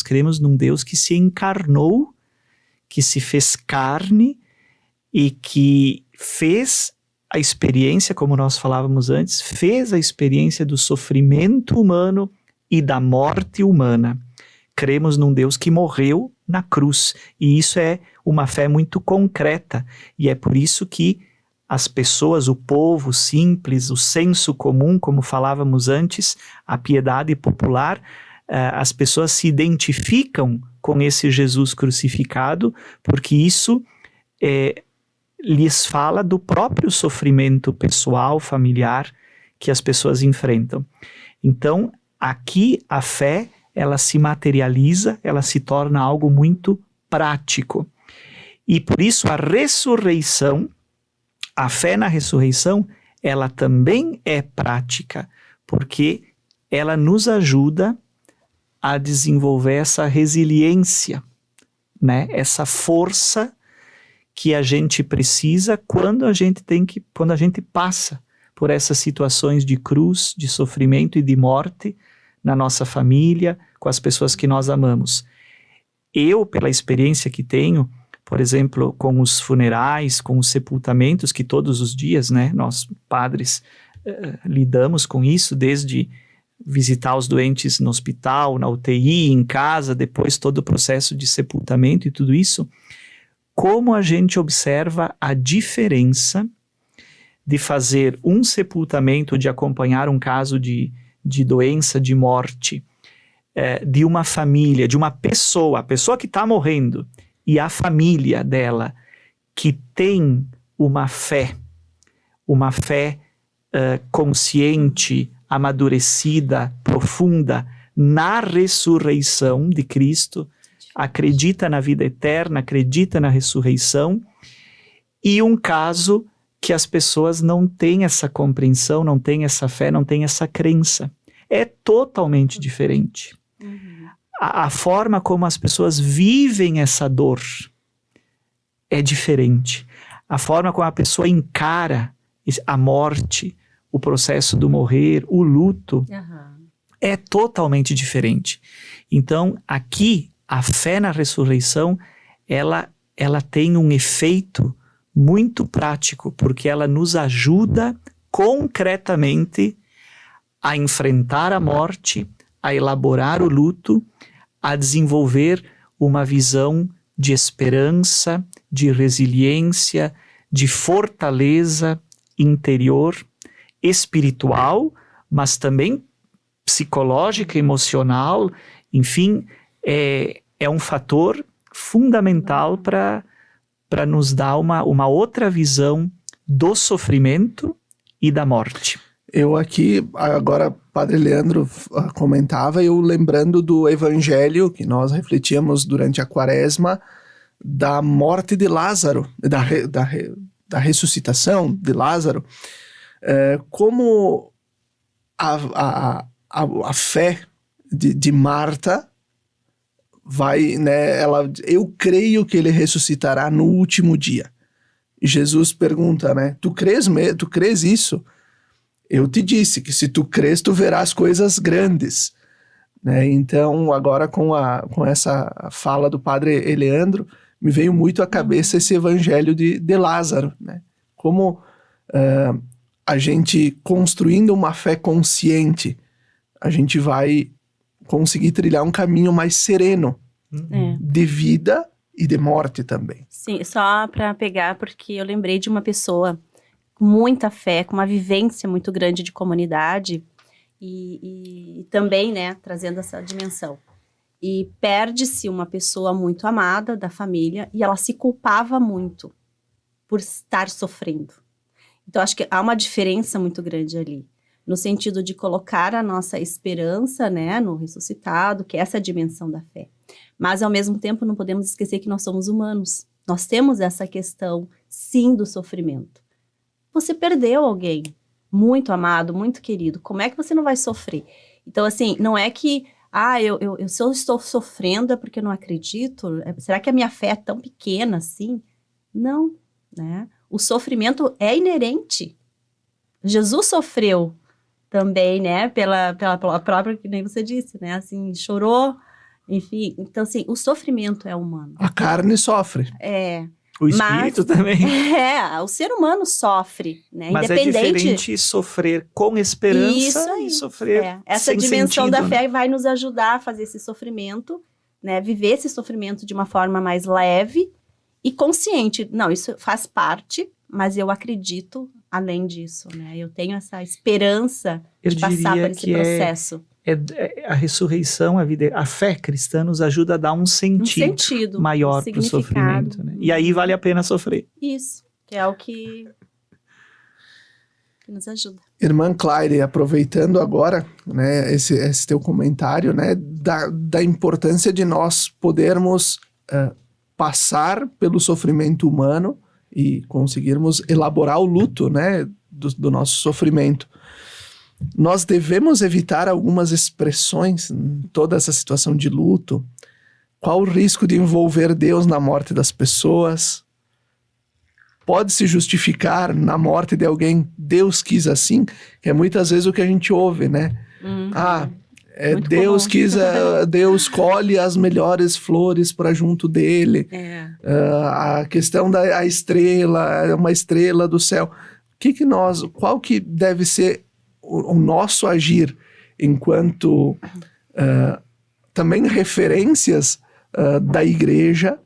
cremos num Deus que se encarnou, que se fez carne e que fez a experiência, como nós falávamos antes, fez a experiência do sofrimento humano e da morte humana. Cremos num Deus que morreu na cruz, e isso é uma fé muito concreta, e é por isso que as pessoas, o povo simples, o senso comum, como falávamos antes, a piedade popular, as pessoas se identificam com esse Jesus crucificado, porque isso lhes fala do próprio sofrimento pessoal, familiar, que as pessoas enfrentam. Então, aqui a fé, ela se materializa, ela se torna algo muito prático. E por isso a ressurreição, a fé na ressurreição, ela também é prática, porque ela nos ajuda a desenvolver essa resiliência, né? Essa força que a gente precisa quando a gente passa por essas situações de cruz, de sofrimento e de morte na nossa família, com as pessoas que nós amamos. Eu, pela experiência que tenho, por exemplo, com os funerais, com os sepultamentos, que todos os dias, né, nós padres lidamos com isso, desde visitar os doentes no hospital, na UTI, em casa, depois todo o processo de sepultamento e tudo isso, como a gente observa a diferença de fazer um sepultamento, de acompanhar um caso de doença, de morte, de uma família, de uma pessoa, a pessoa que está morrendo, e a família dela, que tem uma fé consciente, amadurecida, profunda, na ressurreição de Cristo, acredita na vida eterna, acredita na ressurreição, e um caso que as pessoas não têm essa compreensão, não têm essa fé, não têm essa crença. É totalmente diferente. A forma como as pessoas vivem essa dor é diferente. A forma como a pessoa encara a morte, o processo do morrer, o luto, é totalmente diferente. Então, aqui, a fé na ressurreição, ela tem um efeito muito prático, porque ela nos ajuda concretamente a enfrentar a morte, a elaborar o luto, a desenvolver uma visão de esperança, de resiliência, de fortaleza interior, espiritual, mas também psicológica, emocional, enfim, é um fator fundamental para nos dar uma outra visão do sofrimento e da morte. Eu aqui, agora, Padre Leandro comentava, eu lembrando do evangelho que nós refletíamos durante a quaresma, da morte de Lázaro, da ressuscitação de Lázaro, como a fé de Marta vai, né, eu creio que ele ressuscitará no último dia. E Jesus pergunta, né, tu crês isso? Eu te disse que se tu crês, tu verás coisas grandes. Né? Então, agora com essa fala do Padre Eleandro, me veio muito à cabeça esse evangelho de Lázaro. Né? Como a gente, construindo uma fé consciente, a gente vai conseguir trilhar um caminho mais sereno de vida e de morte também. Sim, só para pegar, porque eu lembrei de uma pessoa com muita fé, com uma vivência muito grande de comunidade e também, né, trazendo essa dimensão. E perde-se uma pessoa muito amada da família e ela se culpava muito por estar sofrendo. Então, acho que há uma diferença muito grande ali, no sentido de colocar a nossa esperança, né, no ressuscitado, que é essa dimensão da fé. Mas, ao mesmo tempo, não podemos esquecer que nós somos humanos. Nós temos essa questão, sim, do sofrimento. Você perdeu alguém muito amado, muito querido. Como é que você não vai sofrer? Então, assim, não é que, se eu estou sofrendo é porque eu não acredito? Será que a minha fé é tão pequena assim? Não, né? O sofrimento é inerente Jesus sofreu também, né, pela própria, que nem você disse, né, assim, chorou, enfim. Então, assim, o sofrimento é humano. A carne sofre. O espírito também. O ser humano sofre, né, Mas independente. é diferente sofrer com esperança Isso aí, e sofrer Essa sem dimensão sentido, da fé vai nos ajudar a fazer esse sofrimento, né, viver esse sofrimento de uma forma mais leve e consciente. Não, isso faz parte, mas eu acredito além disso, né? Eu tenho essa esperança de passar por esse processo. A ressurreição, a vida, a fé cristã nos ajuda a dar um sentido maior para o sofrimento, né? E aí vale a pena sofrer. Isso, que é o que nos ajuda. Irmã Claire, aproveitando agora, né, esse teu comentário, né, da importância de nós podermos passar pelo sofrimento humano e conseguirmos elaborar o luto, né, do nosso sofrimento. Nós devemos evitar algumas expressões em toda essa situação de luto. Qual o risco de envolver Deus na morte das pessoas? Pode-se justificar na morte de alguém, Deus quis assim? Que é muitas vezes o que a gente ouve, né? Deus quis, Deus colhe as melhores flores para junto dele. A questão da estrela, uma estrela do céu. Qual que deve ser o nosso agir enquanto também referências da igreja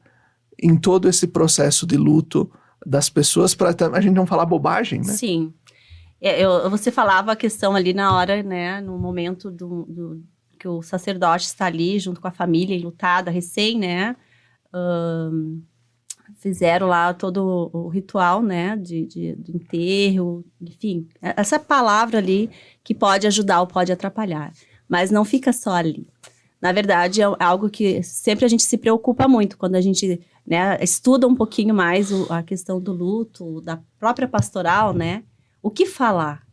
em todo esse processo de luto das pessoas, para a gente não falar bobagem, né? Sim. Você falava a questão ali na hora, né, no momento que o sacerdote está ali junto com a família enlutada, recém, né, fizeram lá todo o ritual, né, de enterro, enfim, essa palavra ali que pode ajudar ou pode atrapalhar, mas não fica só ali. Na verdade, é algo que sempre a gente se preocupa muito quando a gente, né, estuda um pouquinho mais a questão do luto, da própria pastoral, né, o que falar.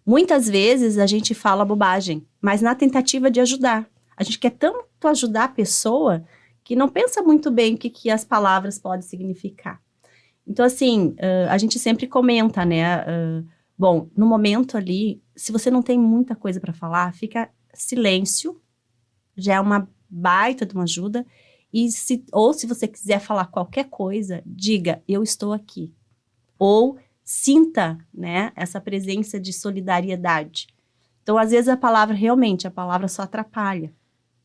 Muitas vezes a gente fala bobagem, mas na tentativa de ajudar. A gente quer tanto ajudar a pessoa que não pensa muito bem o que as palavras podem significar. Então, assim, a gente sempre comenta, né? Bom, no momento ali, se você não tem muita coisa para falar, fica silêncio, já é uma baita de uma ajuda. Ou se você quiser falar qualquer coisa, diga, eu estou aqui. Ou sinta, né, essa presença de solidariedade. Então, às vezes, a palavra só atrapalha,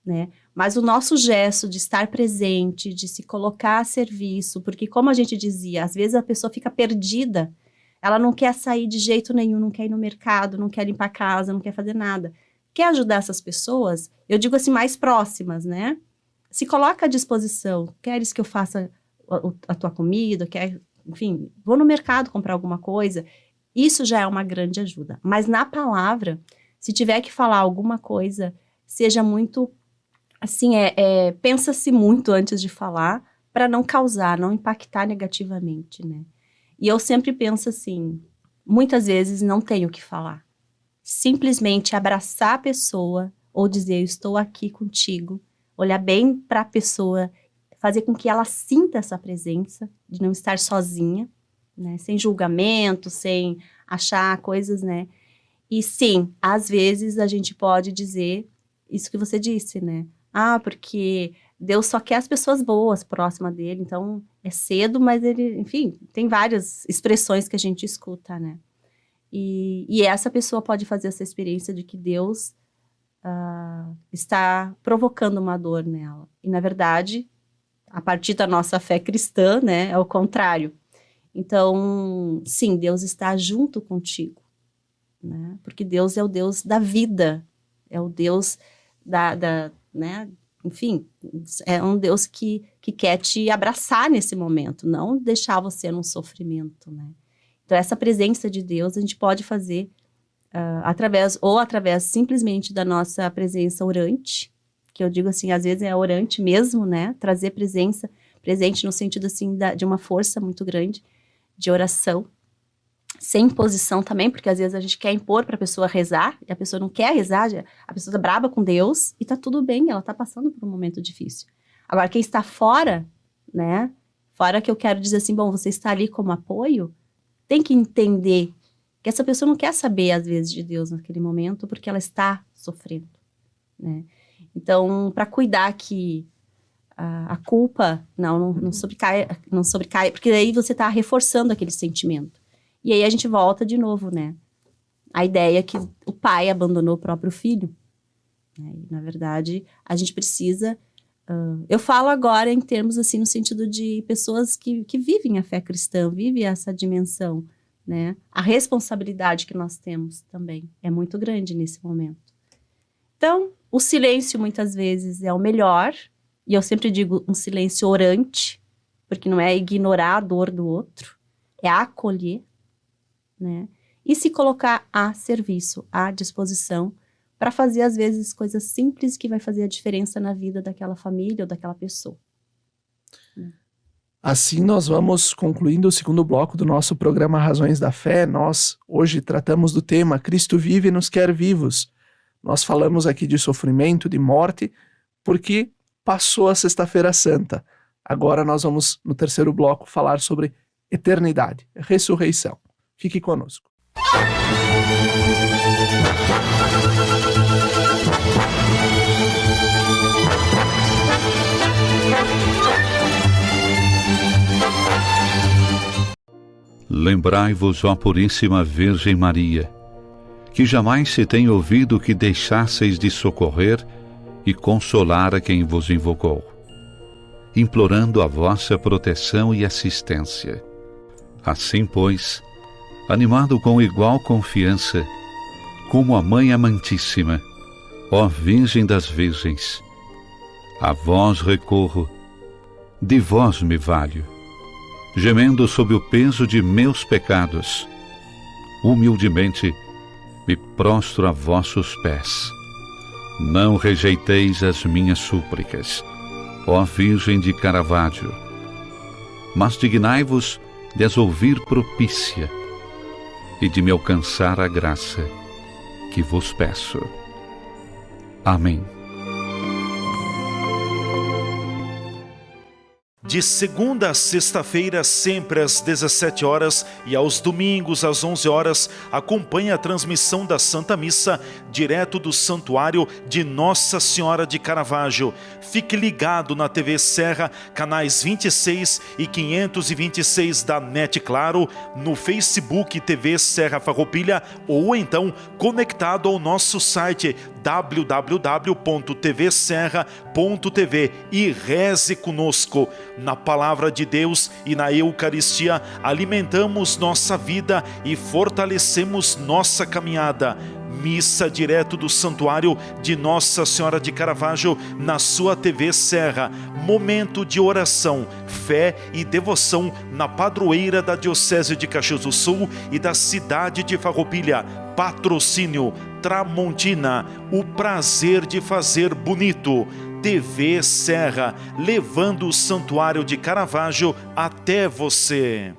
né? Mas o nosso gesto de estar presente, de se colocar a serviço, porque como a gente dizia, às vezes a pessoa fica perdida, ela não quer sair de jeito nenhum, não quer ir no mercado, não quer limpar a casa, não quer fazer nada. Quer ajudar essas pessoas? Eu digo assim, mais próximas, né? Se coloca à disposição. Queres que eu faça a tua comida? Enfim, vou no mercado comprar alguma coisa. Isso já é uma grande ajuda. Mas na palavra, se tiver que falar alguma coisa, seja muito... Assim, pensa-se muito antes de falar para não causar, não impactar negativamente, né? E eu sempre penso assim, muitas vezes não tenho o que falar. Simplesmente abraçar a pessoa ou dizer, eu estou aqui contigo, olhar bem para a pessoa, fazer com que ela sinta essa presença, de não estar sozinha, né? Sem julgamento, sem achar coisas, né? E sim, às vezes a gente pode dizer isso que você disse, né? Porque Deus só quer as pessoas boas próximas dele, então é cedo, mas ele, enfim, tem várias expressões que a gente escuta, né? E essa pessoa pode fazer essa experiência de que Deus está provocando uma dor nela. E, na verdade, a partir da nossa fé cristã, né, é o contrário. Então, sim, Deus está junto contigo, né? Porque Deus é o Deus da vida, é o Deus né? Enfim, é um Deus que quer te abraçar nesse momento, não deixar você num sofrimento, né? Então, essa presença de Deus a gente pode fazer através simplesmente da nossa presença orante, que eu digo assim, às vezes é orante mesmo, né? Trazer presente no sentido assim de uma força muito grande de oração, sem imposição também, porque às vezes a gente quer impor para a pessoa rezar, e a pessoa não quer rezar, a pessoa tá braba com Deus, e tá tudo bem, ela tá passando por um momento difícil. Agora, quem está fora, né, fora que eu quero dizer assim, bom, você está ali como apoio, tem que entender que essa pessoa não quer saber, às vezes, de Deus naquele momento, porque ela está sofrendo, né? Então, para cuidar que a culpa não sobrecai, porque aí você está reforçando aquele sentimento. E aí a gente volta de novo, né? A ideia que o pai abandonou o próprio filho. Né? E, na verdade, a gente precisa... eu falo agora em termos, assim, no sentido de pessoas que vivem a fé cristã, vivem essa dimensão, né? A responsabilidade que nós temos também é muito grande nesse momento. Então, o silêncio, muitas vezes, é o melhor. E eu sempre digo um silêncio orante, porque não é ignorar a dor do outro, é acolher, né? E se colocar a serviço, à disposição, para fazer, às vezes, coisas simples que vai fazer a diferença na vida daquela família ou daquela pessoa. Assim, nós vamos concluindo o segundo bloco do nosso programa Razões da Fé. Nós, hoje, tratamos do tema Cristo vive e nos quer vivos. Nós falamos aqui de sofrimento, de morte, porque passou a Sexta-feira Santa. Agora nós vamos, no terceiro bloco, falar sobre eternidade, ressurreição. Fique conosco. Lembrai-vos, ó Puríssima Virgem Maria, que jamais se tem ouvido que deixasseis de socorrer e consolar a quem vos invocou, implorando a vossa proteção e assistência. Assim, pois, animado com igual confiança, como a Mãe Amantíssima, ó Virgem das Virgens, a vós recorro, de vós me valho, gemendo sob o peso de meus pecados, humildemente me prostro a vossos pés. Não rejeiteis as minhas súplicas, ó Virgem de Caravaggio, mas dignai-vos de as ouvir propícia e de me alcançar a graça que vos peço. Amém. De segunda a sexta-feira, sempre às 17 horas e aos domingos às 11 horas, acompanhe a transmissão da Santa Missa direto do Santuário de Nossa Senhora de Caravaggio. Fique ligado na TV Serra, canais 26 e 526 da NET Claro, no Facebook TV Serra Farroupilha ou então conectado ao nosso site www.tvserra.tv e reze conosco. Na Palavra de Deus e na Eucaristia, alimentamos nossa vida e fortalecemos nossa caminhada. Missa direto do Santuário de Nossa Senhora de Caravaggio na sua TV Serra. Momento de oração, fé e devoção na padroeira da Diocese de Caxias do Sul e da cidade de Farroupilha. Patrocínio Tramontina, o prazer de fazer bonito. TV Serra, levando o Santuário de Caravaggio até você.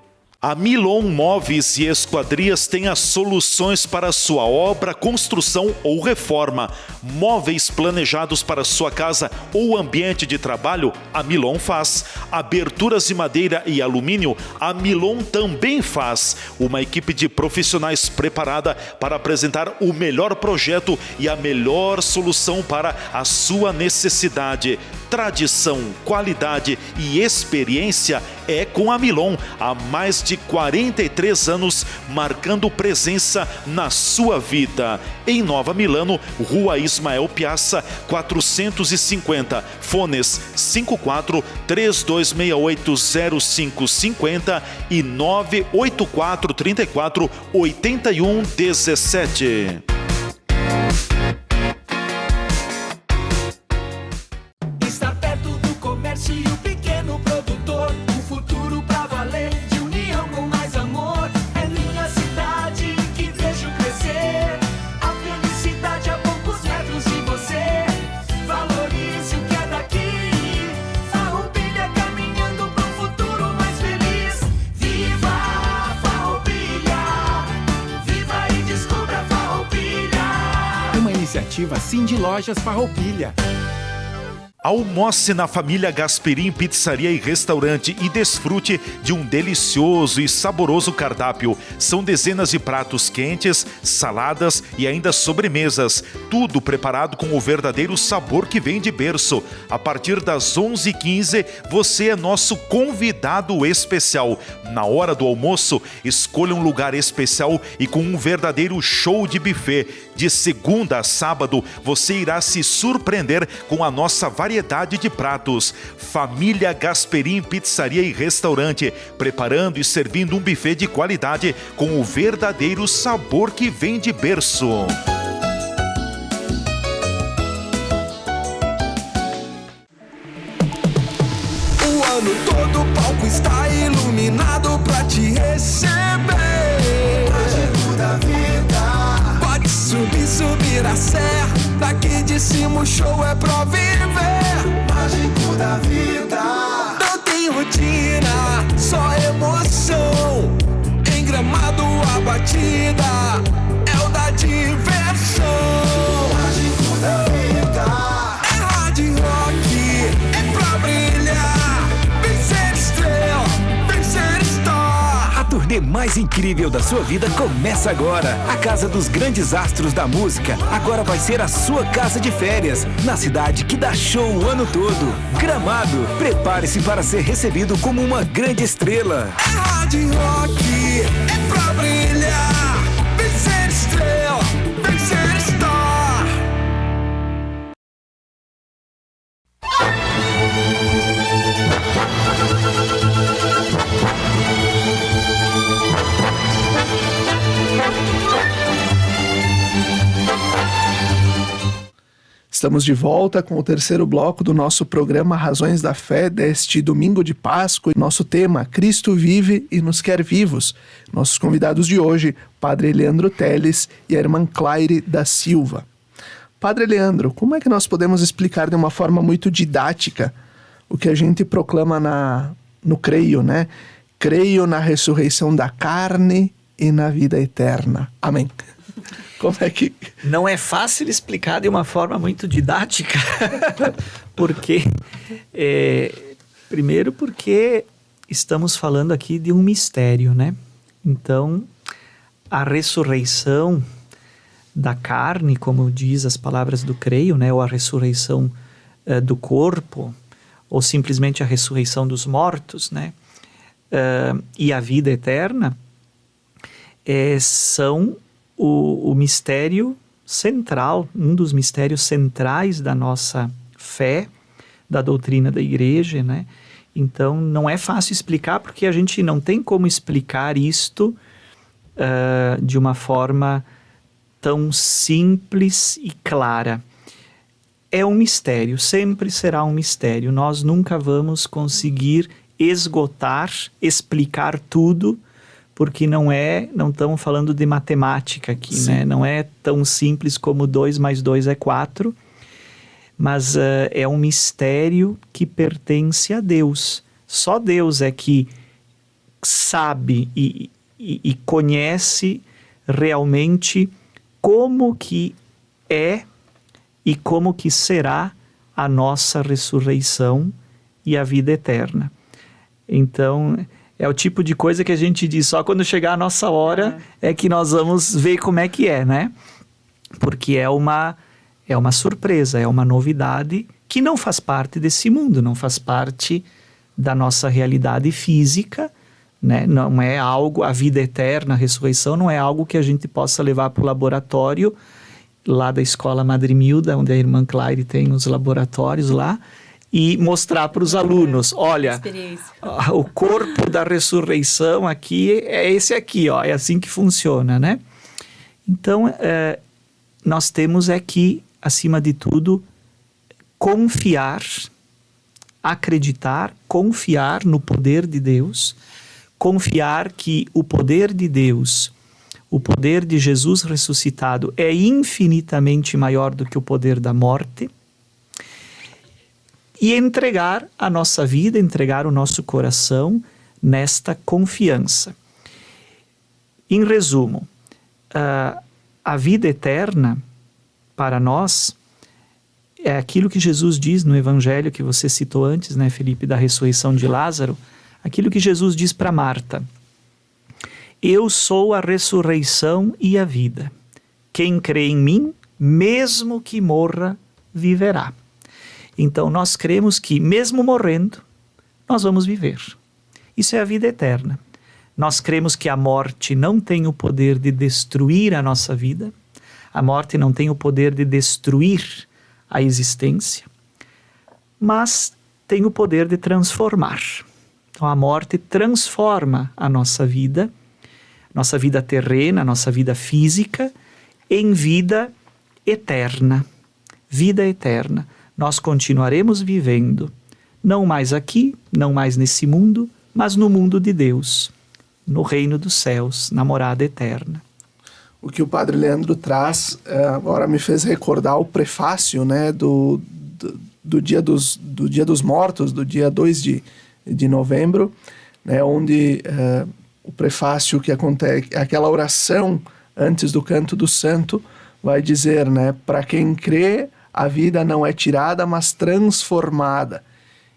A Milon Móveis e Esquadrias tem as soluções para a sua obra, construção ou reforma. Móveis planejados para sua casa ou ambiente de trabalho, a Milon faz. Aberturas de madeira e alumínio, a Milon também faz. Uma equipe de profissionais preparada para apresentar o melhor projeto e a melhor solução para a sua necessidade. Tradição, qualidade e experiência é com a Milon há mais de 43 anos, marcando presença na sua vida. Em Nova Milano, Rua Ismael Piazza, 450, fones 54 3268 0550 e 984 34 81 17. Iniciativa Cindy Lojas Farroupilha. Almoce na família Gasperim Pizzaria e Restaurante e desfrute de um delicioso e saboroso cardápio. São dezenas de pratos quentes, saladas e ainda sobremesas. Tudo preparado com o verdadeiro sabor que vem de berço. A partir das 11h15, você é nosso convidado especial. Na hora do almoço, escolha um lugar especial e com um verdadeiro show de buffet. De segunda a sábado, você irá se surpreender com a nossa variedade de pratos. Família Gasperim Pizzaria e Restaurante, preparando e servindo um buffet de qualidade com o verdadeiro sabor que vem de berço. O ano todo o palco está iluminado pra te receber. Mágico da vida. Pode subir a serra. Daqui de cima o show é pra viver. Mágico da vida. Não tem rotina, só emoção. Em Gramado a batida é o da diversão. Mágico da vida. É hard rock, é pra brilhar. Vem ser estrela, vem ser star. A turnê mais incrível da sua vida começa agora. A Casa dos Grandes Astros da Música agora vai ser a sua casa de férias, na cidade que dá show o ano todo. Gramado, prepare-se para ser recebido como uma grande estrela. É hard rock, é pra brilhar. Vem ser estrela, vem ser star. Estamos de volta com o terceiro bloco do nosso programa Razões da Fé deste domingo de Páscoa. Nosso tema, Cristo vive e nos quer vivos. Nossos convidados de hoje, Padre Leandro Teles e a irmã Claire da Silva. Padre Leandro, como é que nós podemos explicar de uma forma muito didática o que a gente proclama no creio, né? Creio na ressurreição da carne e na vida eterna. Amém. Como é que... Não é fácil explicar de uma forma muito didática, porque, primeiro porque estamos falando aqui de um mistério, né? Então, a ressurreição da carne, como diz as palavras do creio, né? Ou a ressurreição do corpo, ou simplesmente a ressurreição dos mortos, né? E a vida eterna, são o mistério central, um dos mistérios centrais da nossa fé, da doutrina da igreja, né? Então, não é fácil explicar, porque a gente não tem como explicar isto de uma forma tão simples e clara. É um mistério, sempre será um mistério. Nós nunca vamos conseguir esgotar, explicar tudo, porque não estamos falando de matemática aqui, né? Não é tão simples como 2 mais 2 é 4, mas é um mistério que pertence a Deus. Só Deus é que sabe e conhece realmente como que é e como que será a nossa ressurreição e a vida eterna. Então, é o tipo de coisa que a gente diz, só quando chegar a nossa hora é que nós vamos ver como é que é, né? Porque é uma surpresa, é uma novidade que não faz parte desse mundo, não faz parte da nossa realidade física, né? Não é algo, a vida eterna, a ressurreição, não é algo que a gente possa levar para o laboratório lá da Escola Madre Milda, onde a irmã Claire tem os laboratórios lá, e mostrar para os alunos, olha, o corpo da ressurreição aqui é esse aqui, ó, é assim que funciona, né? Então, nós temos que, acima de tudo, confiar, acreditar, confiar no poder de Deus, confiar que o poder de Deus, o poder de Jesus ressuscitado é infinitamente maior do que o poder da morte, e entregar a nossa vida, entregar o nosso coração nesta confiança. Em resumo, a vida eterna, para nós, é aquilo que Jesus diz no evangelho que você citou antes, né, Felipe, da ressurreição de Lázaro, aquilo que Jesus diz para Marta: eu sou a ressurreição e a vida. Quem crê em mim, mesmo que morra, viverá. Então nós cremos que mesmo morrendo, nós vamos viver. Isso é a vida eterna. Nós cremos que a morte não tem o poder de destruir a nossa vida, a morte não tem o poder de destruir a existência, mas tem o poder de transformar. Então a morte transforma a nossa vida terrena, nossa vida física, em vida eterna. Vida eterna. Nós continuaremos vivendo, não mais aqui, não mais nesse mundo, mas no mundo de Deus, no reino dos céus, na morada eterna. O que o Padre Leandro traz agora me fez recordar o prefácio, né, do dia dos Mortos, do dia 2 de novembro, né, onde o prefácio que acontece, aquela oração antes do canto do santo, vai dizer, né, para quem crê, a vida não é tirada, mas transformada.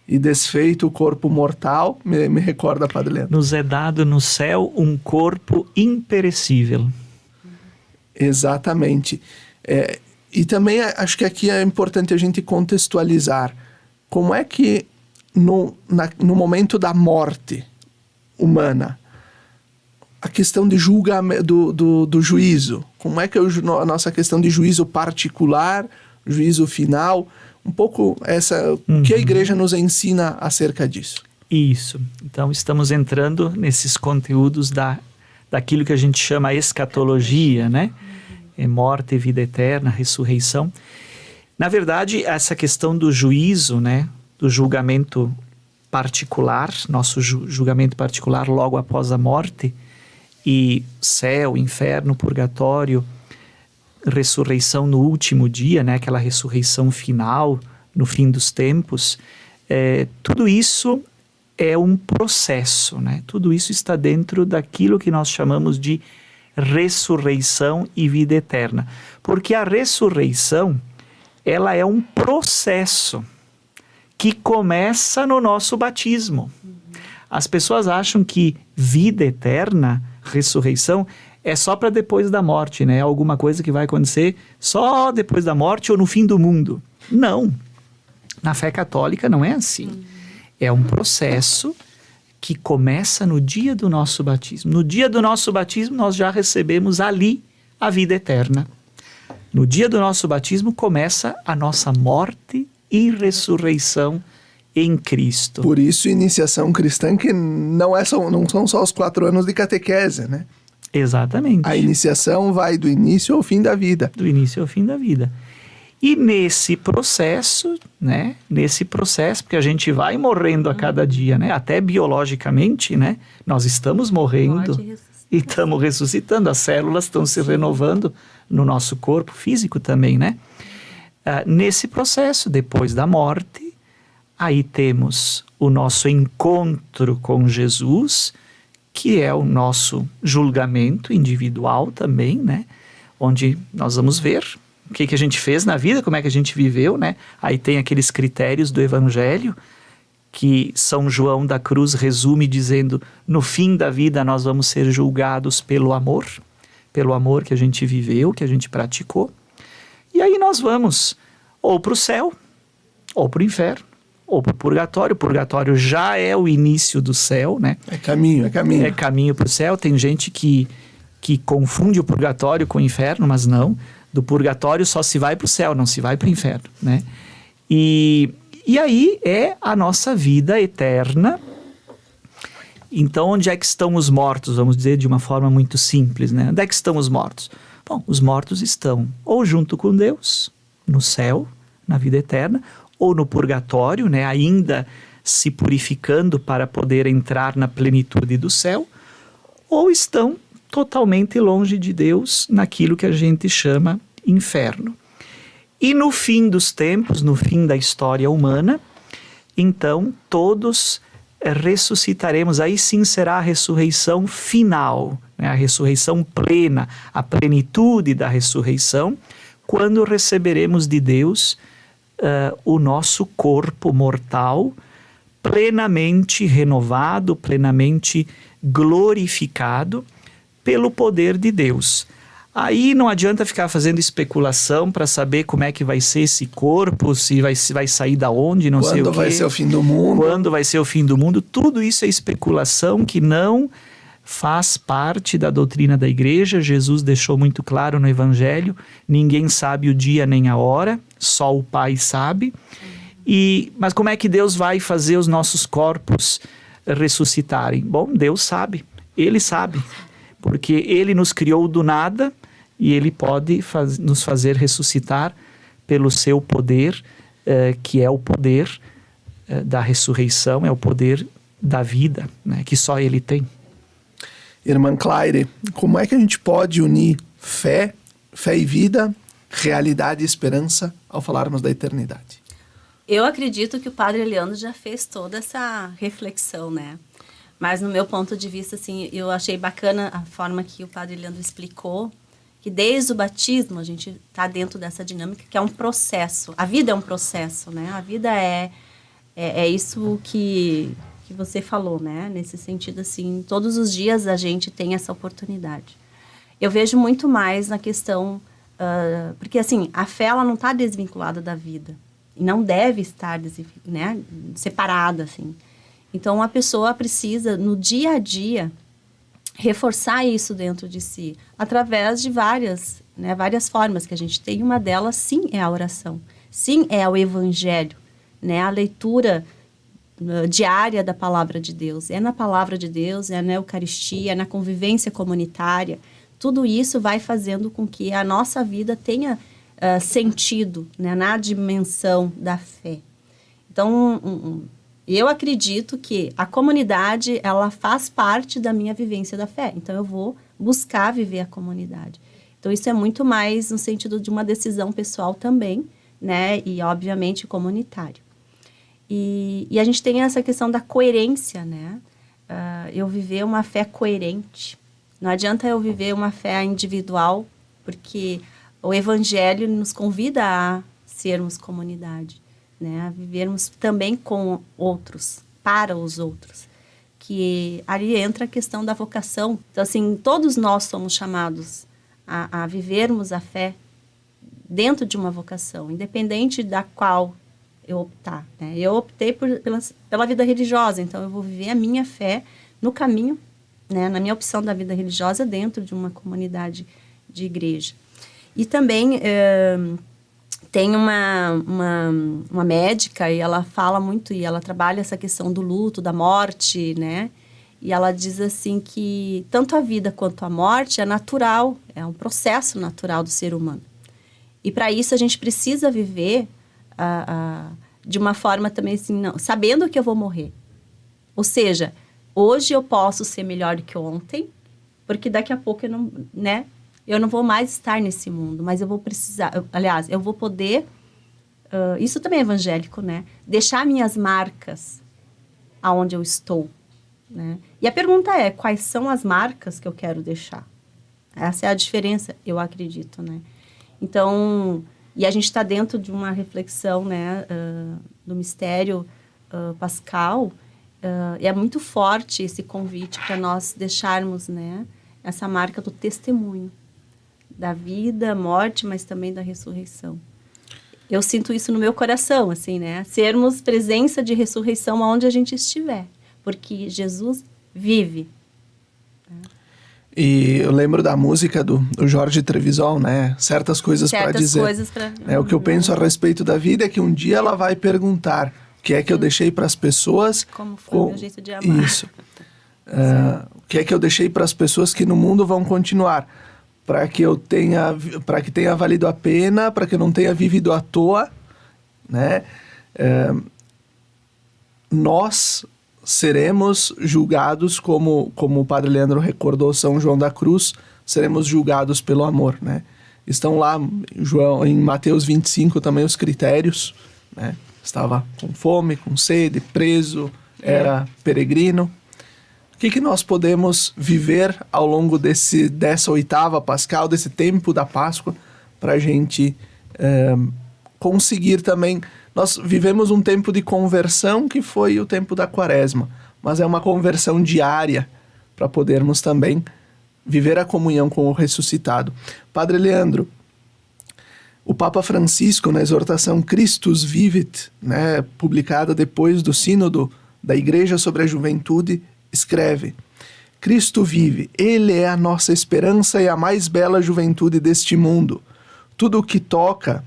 E desfeito o corpo mortal, me recorda, Padre Leandro. Nos é dado no céu um corpo imperecível. Exatamente. E também acho que aqui é importante a gente contextualizar como é que no momento da morte humana, a questão de julgamento, do juízo, como é que a nossa questão de juízo particular, juízo final, um pouco o que a igreja nos ensina acerca disso. Isso. Então estamos entrando nesses conteúdos daquilo que a gente chama escatologia, né? Morte, vida eterna, ressurreição. Na verdade, essa questão do juízo, né? Do julgamento particular, nosso julgamento particular logo após a morte, e céu, inferno, purgatório, ressurreição no último dia, né? Aquela ressurreição final, no fim dos tempos, tudo isso é um processo, né? Tudo isso está dentro daquilo que nós chamamos de ressurreição e vida eterna. Porque a ressurreição, ela é um processo que começa no nosso batismo. As pessoas acham que vida eterna, ressurreição, é só para depois da morte, né? Alguma coisa que vai acontecer só depois da morte ou no fim do mundo. Não. Na fé católica não é assim. É um processo que começa no dia do nosso batismo. No dia do nosso batismo, nós já recebemos ali a vida eterna. No dia do nosso batismo começa a nossa morte e ressurreição em Cristo. Por isso, iniciação cristã que não são só os 4 anos de catequese, né? Exatamente. A iniciação vai do início ao fim da vida. Do início ao fim da vida. E nesse processo, né? Nesse processo, porque a gente vai morrendo a cada dia, né? Até biologicamente, né? Nós estamos morrendo e estamos ressuscitando. As células estão se renovando no nosso corpo físico também, né? Nesse processo, depois da morte, aí temos o nosso encontro com Jesus, que é o nosso julgamento individual também, né? Onde nós vamos ver o que a gente fez na vida, como é que a gente viveu, né? Aí tem aqueles critérios do Evangelho que São João da Cruz resume dizendo: no fim da vida nós vamos ser julgados pelo amor que a gente viveu, que a gente praticou. E aí nós vamos ou para o céu, ou para o inferno, ou para o purgatório. O purgatório já é o início do céu, né? É caminho. É caminho para o céu. Tem gente que confunde o purgatório com o inferno, mas não. Do purgatório só se vai para o céu, não se vai para o inferno, né? E aí é a nossa vida eterna. Então, onde é que estão os mortos? Vamos dizer de uma forma muito simples, né? Onde é que estão os mortos? Bom, os mortos estão ou junto com Deus, no céu, na vida eterna, ou no purgatório, né? Ainda se purificando para poder entrar na plenitude do céu, ou estão totalmente longe de Deus, naquilo que a gente chama inferno. E no fim dos tempos, no fim da história humana, então todos ressuscitaremos. Aí sim será a ressurreição final, né? A ressurreição plena, a plenitude da ressurreição, quando receberemos de Deus o nosso corpo mortal plenamente renovado, plenamente glorificado pelo poder de Deus. Aí não adianta ficar fazendo especulação para saber como é que vai ser esse corpo, se vai sair da onde, não sei o quê. Quando vai ser o fim do mundo. Quando vai ser o fim do mundo. Tudo isso é especulação que não faz parte da doutrina da igreja. Jesus deixou muito claro no Evangelho, ninguém sabe o dia nem a hora, só o Pai sabe. Mas como é que Deus vai fazer os nossos corpos ressuscitarem? Bom, Deus sabe, Ele sabe, porque Ele nos criou do nada e Ele pode nos fazer ressuscitar pelo seu poder, que é o poder da ressurreição, é o poder da vida, né, que só Ele tem. Irmã Claire, como é que a gente pode unir fé e vida, realidade e esperança ao falarmos da eternidade? Eu acredito que o Padre Leandro já fez toda essa reflexão, né? Mas no meu ponto de vista, assim, eu achei bacana a forma que o Padre Leandro explicou, que desde o batismo a gente está dentro dessa dinâmica, que é um processo. A vida é um processo, né? A vida é isso que você falou, né? Nesse sentido, assim, todos os dias a gente tem essa oportunidade. Eu vejo muito mais na questão, porque assim, a fé ela não está desvinculada da vida, e não deve estar, né, separada, assim. Então, a pessoa precisa, no dia a dia, reforçar isso dentro de si, através de várias formas que a gente tem. Uma delas, sim, é a oração. Sim, é o Evangelho, né? A leitura diária da Palavra de Deus. É na Palavra de Deus, é na Eucaristia, é na convivência comunitária. Tudo isso vai fazendo com que a nossa vida tenha sentido, né, na dimensão da fé. Então, eu acredito que a comunidade, ela faz parte da minha vivência da fé. Então, eu vou buscar viver a comunidade. Então, isso é muito mais no sentido de uma decisão pessoal também, né, e, obviamente, comunitário. E a gente tem essa questão da coerência, né? Eu viver uma fé coerente. Não adianta eu viver uma fé individual, porque o Evangelho nos convida a sermos comunidade, né? A vivermos também com outros, para os outros. Que ali entra a questão da vocação. Então, assim, todos nós somos chamados a vivermos a fé dentro de uma vocação, independente da qual eu optar, né? Eu optei pela vida religiosa, então eu vou viver a minha fé no caminho, né? Na minha opção da vida religiosa dentro de uma comunidade de igreja. E também tem uma médica, e ela fala muito, e ela trabalha essa questão do luto, da morte, né? E ela diz assim que tanto a vida quanto a morte é natural, é um processo natural do ser humano. E para isso a gente precisa viver de uma forma também assim, não, sabendo que eu vou morrer. Ou seja, hoje eu posso ser melhor do que ontem, porque daqui a pouco eu não vou mais estar nesse mundo, mas eu vou precisar, eu vou poder, isso também é evangélico, né? Deixar minhas marcas aonde eu estou, né? E a pergunta é, quais são as marcas que eu quero deixar? Essa é a diferença, eu acredito, né? Então, e a gente está dentro de uma reflexão, né, do mistério pascal, e é muito forte esse convite para nós deixarmos, né, essa marca do testemunho da vida, morte, mas também da ressurreição. Eu sinto isso no meu coração, assim, né? Sermos presença de ressurreição aonde a gente estiver, porque Jesus vive. E eu lembro da música do Jorge Trevisan, né? Certas coisas para dizer. O que eu penso a respeito da vida é que um dia ela vai perguntar o que é que eu deixei para as pessoas. Como foi o meu jeito de amar. Isso. O que é que eu deixei para as pessoas que no mundo vão continuar? Para que tenha valido a pena, para que eu não tenha vivido à toa, né? Nós seremos julgados, como o Padre Leandro recordou, São João da Cruz, seremos julgados pelo amor, né? Estão lá em Mateus 25 também os critérios, né? Estava com fome, com sede, preso, era peregrino. O que nós podemos viver ao longo dessa oitava pascal, desse tempo da Páscoa, para a gente conseguir também. Nós vivemos um tempo de conversão que foi o tempo da Quaresma, mas é uma conversão diária para podermos também viver a comunhão com o ressuscitado. Padre Leandro, o Papa Francisco, na exortação Christus Vivit, né, publicada depois do sínodo da Igreja sobre a Juventude, escreve: Cristo vive, Ele é a nossa esperança e a mais bela juventude deste mundo. Tudo o que toca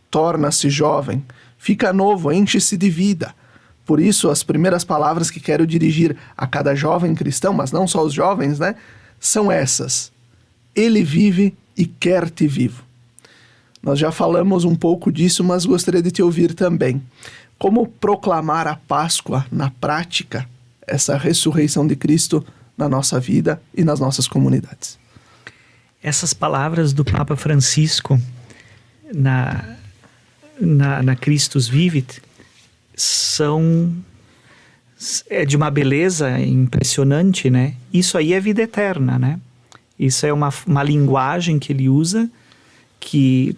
torna-se jovem, fica novo, enche-se de vida. Por isso, as primeiras palavras que quero dirigir a cada jovem cristão, mas não só os jovens, né, são essas: Ele vive e quer te vivo. Nós já falamos um pouco disso, mas gostaria de te ouvir também. Como proclamar a Páscoa na prática, essa ressurreição de Cristo na nossa vida e nas nossas comunidades? Essas palavras do Papa Francisco na Christus Vivit são de uma beleza impressionante, né? Isso aí é vida eterna, né? Isso é uma linguagem que ele usa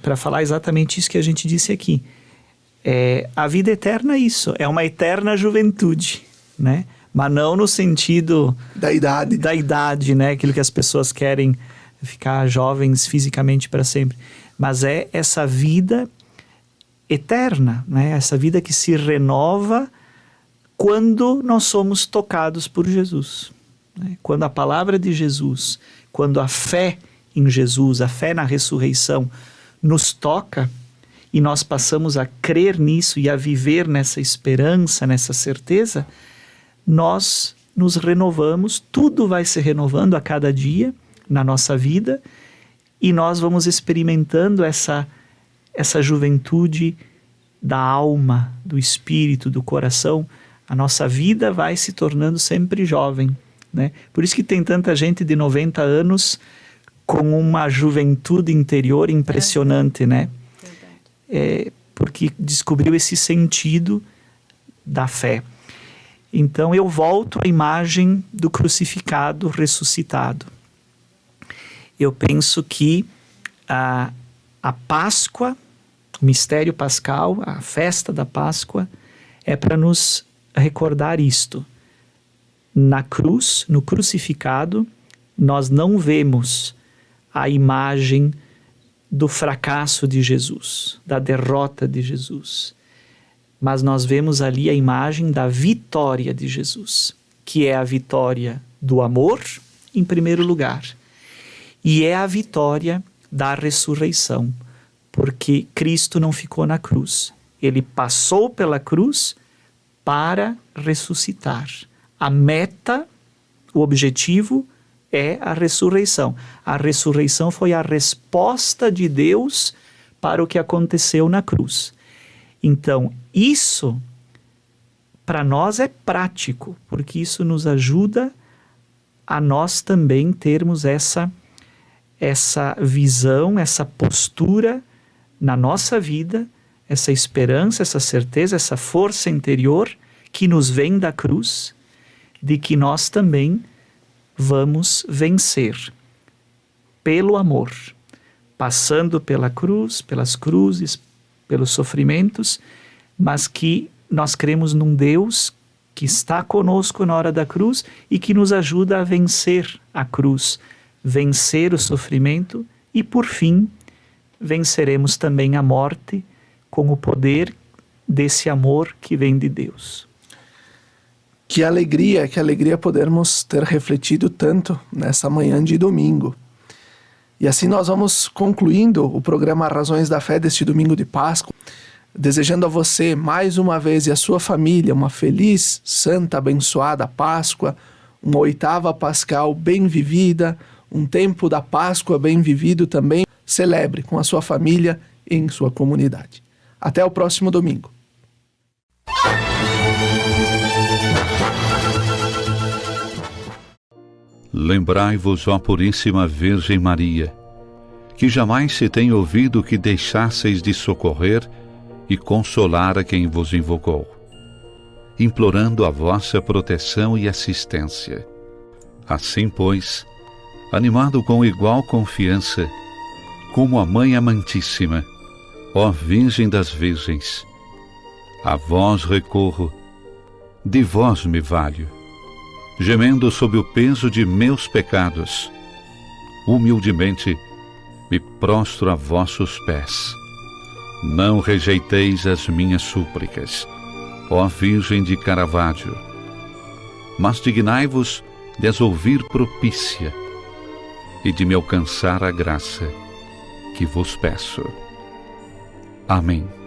para falar exatamente isso que a gente disse aqui. A vida eterna é isso, é uma eterna juventude, né? Mas não no sentido da idade, né? Aquilo que as pessoas querem, ficar jovens fisicamente para sempre. Mas é essa vida eterna, né? Essa vida que se renova quando nós somos tocados por Jesus, né? Quando a palavra de Jesus, quando a fé em Jesus, a fé na ressurreição nos toca e nós passamos a crer nisso e a viver nessa esperança, nessa certeza, nós nos renovamos, tudo vai se renovando a cada dia na nossa vida e nós vamos experimentando essa juventude da alma, do espírito, do coração. A nossa vida vai se tornando sempre jovem, né? Por isso que tem tanta gente de 90 anos com uma juventude interior impressionante, né? Porque descobriu esse sentido da fé. Então eu volto à imagem do crucificado ressuscitado. Eu penso que a Páscoa, o mistério pascal, a festa da Páscoa, é para nos recordar isto. Na cruz, no crucificado, nós não vemos a imagem do fracasso de Jesus, da derrota de Jesus. Mas nós vemos ali a imagem da vitória de Jesus, que é a vitória do amor, em primeiro lugar, e é a vitória da ressurreição, porque Cristo não ficou na cruz. Ele passou pela cruz para ressuscitar. A meta, o objetivo é a ressurreição. A ressurreição foi a resposta de Deus para o que aconteceu na cruz. Então, isso para nós é prático, porque isso nos ajuda a nós também termos essa visão, essa postura na nossa vida, essa esperança, essa certeza, essa força interior que nos vem da cruz, de que nós também vamos vencer pelo amor, passando pela cruz, pelas cruzes, pelos sofrimentos, mas que nós cremos num Deus que está conosco na hora da cruz e que nos ajuda a vencer a cruz, vencer o sofrimento e, por fim, venceremos também a morte com o poder desse amor que vem de Deus. Que alegria podermos ter refletido tanto nessa manhã de domingo. E assim nós vamos concluindo o programa Razões da Fé deste domingo de Páscoa, desejando a você mais uma vez e a sua família uma feliz, santa, abençoada Páscoa, uma oitava pascal bem vivida, um tempo da Páscoa bem vivido também. Celebre com a sua família e em sua comunidade. Até o próximo domingo. Lembrai-vos, ó Puríssima Virgem Maria, que jamais se tem ouvido que deixasseis de socorrer e consolar a quem vos invocou, implorando a vossa proteção e assistência. Assim, pois, animado com igual confiança, como a Mãe Amantíssima, Ó Virgem das Virgens, a vós recorro, de vós me valho, gemendo sob o peso de meus pecados. Humildemente me prostro a vossos pés. Não rejeiteis as minhas súplicas, ó Virgem de Caravaggio, mas dignai-vos de as ouvir propícia e de me alcançar a graça que vos peço. Amém.